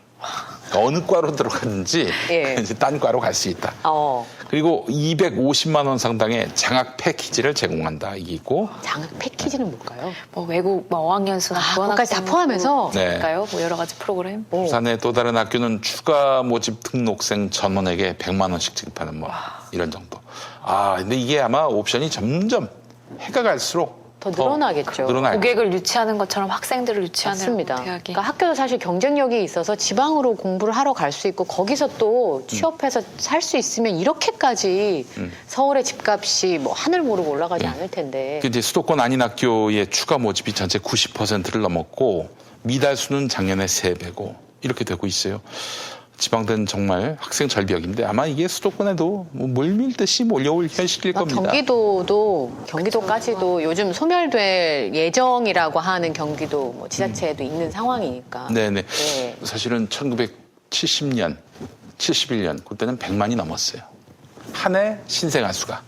그러니까 어느 과로 들어갔는지 예. 이제 딴 과로 갈 수 있다. 어, 그리고 250만 원 상당의 장학 패키지를 제공한다. 이게 있고 장학 패키지는 뭘까요? 뭐 외국 뭐 어학연수나 그것까지 다 포함해서? 네. 까요? 뭐 여러 가지 프로그램. 부산의 또 다른 학교는 추가 모집 등록생 전원에게 100만 원씩 지급하는 뭐 이런 정도. 아, 근데 이게 아마 옵션이 점점 해가 갈수록 더 늘어나겠죠. 늘어날 고객을 유치하는 것처럼 학생들을 유치하는 맞습니다. 대학이. 그러니까 학교도 사실 경쟁력이 있어서 지방으로 공부를 하러 갈 수 있고 거기서 또 취업해서 살 수 있으면 이렇게까지 서울의 집값이 뭐 하늘 모르고 올라가지 않을 텐데. 이제 수도권 아닌 학교의 추가 모집이 전체 90%를 넘었고 미달 수는 작년에 3배고 이렇게 되고 있어요. 지방대는 정말 학생 절벽인데 아마 이게 수도권에도 뭐 물밀듯이 몰려올 현실일 겁니다. 경기도까지도 요즘 소멸될 예정이라고 하는 경기도 뭐 지자체에도 있는 상황이니까. 네네. 네. 사실은 1970년, 71년 그때는 100만이 넘었어요. 한 해 신생아 수가.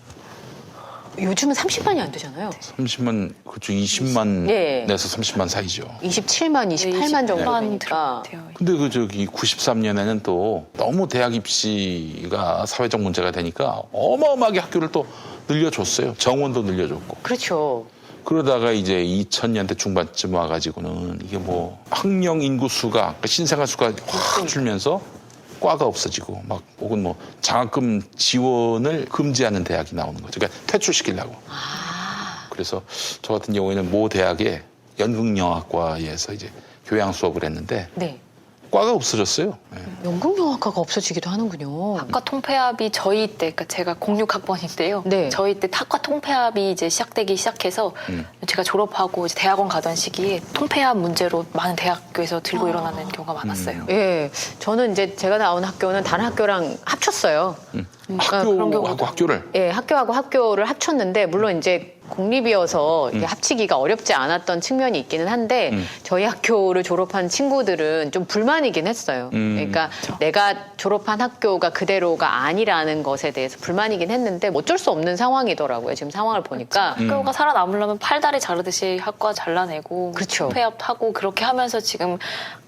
요즘은 30만이 안 되잖아요. 30만, 그쪽 20만 예. 내서 30만 사이죠. 27만, 28만 정도 되니까. 근데 그 저기 93년에는 또 너무 대학 입시가 사회적 문제가 되니까 어마어마하게 학교를 또 늘려줬어요. 정원도 늘려줬고. 그렇죠. 그러다가 이제 2000년대 중반쯤 와가지고는 이게 뭐 학령 인구 수가 그러니까 신생아 수가 확 줄면서 과가 없어지고 막 혹은 뭐 장학금 지원을 금지하는 대학이 나오는 거죠. 그러니까 퇴출시키려고. 그래서 저 같은 경우에는 모 대학의 연극영화과에서 이제 교양 수업을 했는데 네. 과가 없어졌어요. 네. 연극영화과가 없어지기도 하는군요. 학과 통폐합이 저희 때, 그러니까 제가 06학번인데요. 네. 저희 때 학과 통폐합이 이제 시작되기 시작해서 제가 졸업하고 이제 대학원 가던 시기에 통폐합 문제로 많은 대학교에서 들고 일어나는 경우가 많았어요. 예. 저는 이제 제가 나온 학교는 다른 학교랑 합쳤어요. 그런 경우도 학교하고 학교를. 예, 학교하고 학교를 합쳤는데 물론 이제 공립이어서 이게 합치기가 어렵지 않았던 측면이 있기는 한데 저희 학교를 졸업한 친구들은 좀 불만이긴 했어요. 그러니까 내가 졸업한 학교가 그대로가 아니라는 것에 대해서 불만이긴 했는데 어쩔 수 없는 상황이더라고요. 지금 상황을 보니까. 학교가 살아남으려면 팔다리 자르듯이 학과 잘라내고 그렇죠. 통폐합하고 그렇게 하면서 지금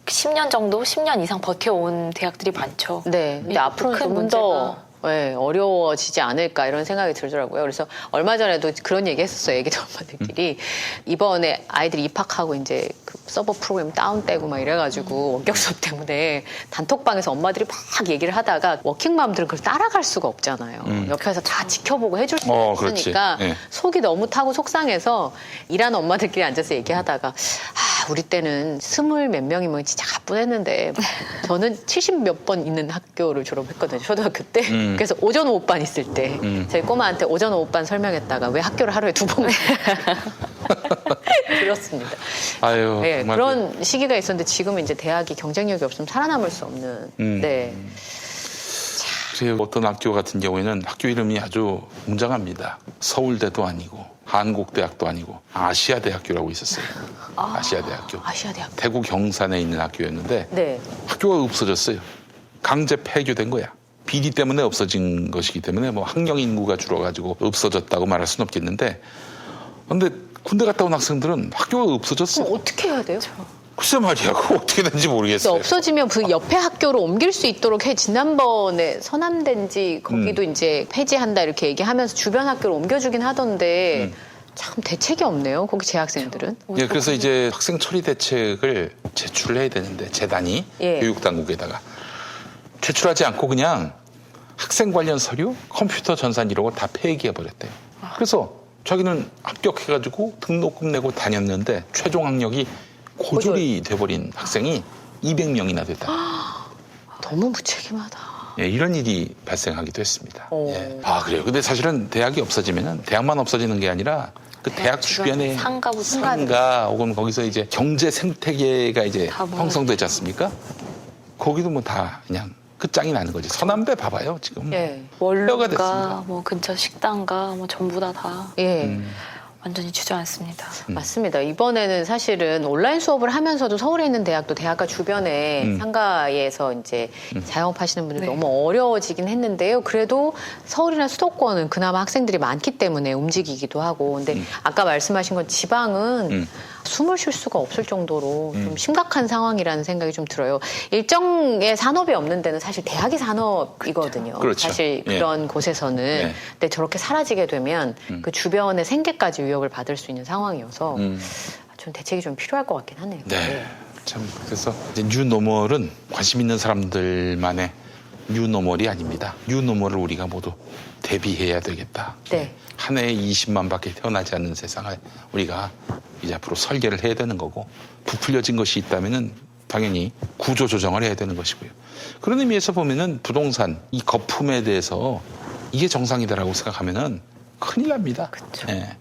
10년 정도, 10년 이상 버텨온 대학들이 많죠. 네. 근데 앞으로는 큰 좀 더 어려워지지 않을까 이런 생각이 들더라고요. 그래서 얼마 전에도 그런 얘기 했었어요. 애기들 엄마들끼리. 이번에 아이들이 입학하고 이제 그 서버 프로그램 다운되고 막 이래가지고 원격 수업 때문에 단톡방에서 엄마들이 막 얘기를 하다가 워킹맘들은 그걸 따라갈 수가 없잖아요. 옆에서 다 지켜보고 해줄 수가 없으니까 그렇지. 네. 속이 너무 타고 속상해서 일하는 엄마들끼리 앉아서 얘기하다가 우리 때는 20 몇 명이면 진짜 가뿐했는데 저는 70 몇 번 있는 학교를 졸업했거든요. 초등학교 때. 그래서 오전 오후반 있을 때 저희 꼬마한테 오전 오후반 설명했다가 왜 학교를 하루에 2번 들었습니다. 아유, 네, 정말 그런 시기가 있었는데 지금은 이제 대학이 경쟁력이 없으면 살아남을 수 없는. 네. 그래요. 어떤 학교 같은 경우에는 학교 이름이 아주 웅장합니다. 서울대도 아니고 한국대학도 아니고 아시아대학교라고 있었어요. 아시아대학교. 아시아대학. 대구 경산에 있는 학교였는데 네. 학교가 없어졌어요. 강제 폐교된 거야. 비리 때문에 없어진 것이기 때문에 뭐 학령 인구가 줄어가지고 없어졌다고 말할 수는 없겠는데 근데 군대 갔다 온 학생들은 학교가 없어졌어. 그럼 어떻게 해야 돼요? 글쎄 말이야. 그거 어떻게 된지 그래서 모르겠어요. 없어지면 그 옆에 학교로 옮길 수 있도록 해. 지난번에 서남대인지 거기도 이제 폐지한다 이렇게 얘기하면서 주변 학교로 옮겨주긴 하던데 참 대책이 없네요. 거기 재학생들은. 예, 그래서 이제 학생 처리 대책을 제출을 해야 되는데 재단이 예. 교육당국에다가 제출하지 않고 그냥 학생 관련 서류, 컴퓨터 전산 이런 거 다 폐기해 버렸대요. 그래서 자기는 합격해가지고 등록금 내고 다녔는데 최종 학력이 고졸이 돼버린 학생이 200명이나 됐다. 너무 무책임하다. 예, 이런 일이 발생하기도 했습니다. 오. 예. 아 그래요. 근데 사실은 대학이 없어지면은 대학만 없어지는 게 아니라 그 대학 주변에 상가부터 상가 혹은 거기서 이제 경제 생태계가 이제 다 모여. 형성되지 않습니까? 거기도 뭐 다 그냥 끝장이 나는 거지. 서남대 봐봐요 지금. 예. 뼈가 됐습니다. 원룸가 뭐 근처 식당가 뭐 전부 다 예. 완전히 주저앉습니다. 맞습니다. 이번에는 사실은 온라인 수업을 하면서도 서울에 있는 대학도 대학가 주변에 상가에서 이제 자영업하시는 분들이 네. 너무 어려워지긴 했는데요. 그래도 서울이나 수도권은 그나마 학생들이 많기 때문에 움직이기도 하고. 근데 아까 말씀하신 건 지방은 숨을 쉴 수가 없을 정도로 좀 심각한 상황이라는 생각이 좀 들어요. 일정의 산업이 없는 데는 사실 대학이 산업이거든요. 그렇죠. 사실 예. 그런 곳에서는. 예. 근데 저렇게 사라지게 되면 그 주변의 생계까지 위협을 받을 수 있는 상황이어서 좀 대책이 좀 필요할 것 같긴 하네요. 네. 참 그래서 이제 뉴노멀은 관심 있는 사람들만의 뉴노멀이 아닙니다. 뉴노멀을 우리가 모두 대비해야 되겠다. 네. 한 해에 20만밖에 태어나지 않는 세상을 우리가 이제 앞으로 설계를 해야 되는 거고 부풀려진 것이 있다면은 당연히 구조 조정을 해야 되는 것이고요. 그런 의미에서 보면은 부동산 이 거품에 대해서 이게 정상이다라고 생각하면은 큰일 납니다. 그렇죠. 예.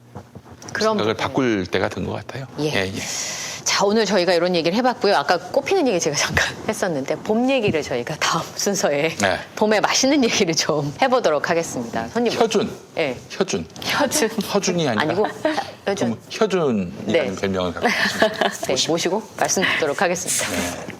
그럼 생각을 바꿀 때가 된 것 같아요. 예. 자, 오늘 저희가 이런 얘기를 해봤고요. 아까 꽃피는 얘기 제가 잠깐 했었는데 봄 얘기를 저희가 다음 순서에 네. 봄에 맛있는 얘기를 좀 해보도록 하겠습니다. 손님. 혀준. 예. 혀준. 혀준. 허준이 아니라 아니고 요즘 혀준이라는 네. 별명을 갖고 있습니다. 네, 모시고 말씀 듣도록 하겠습니다.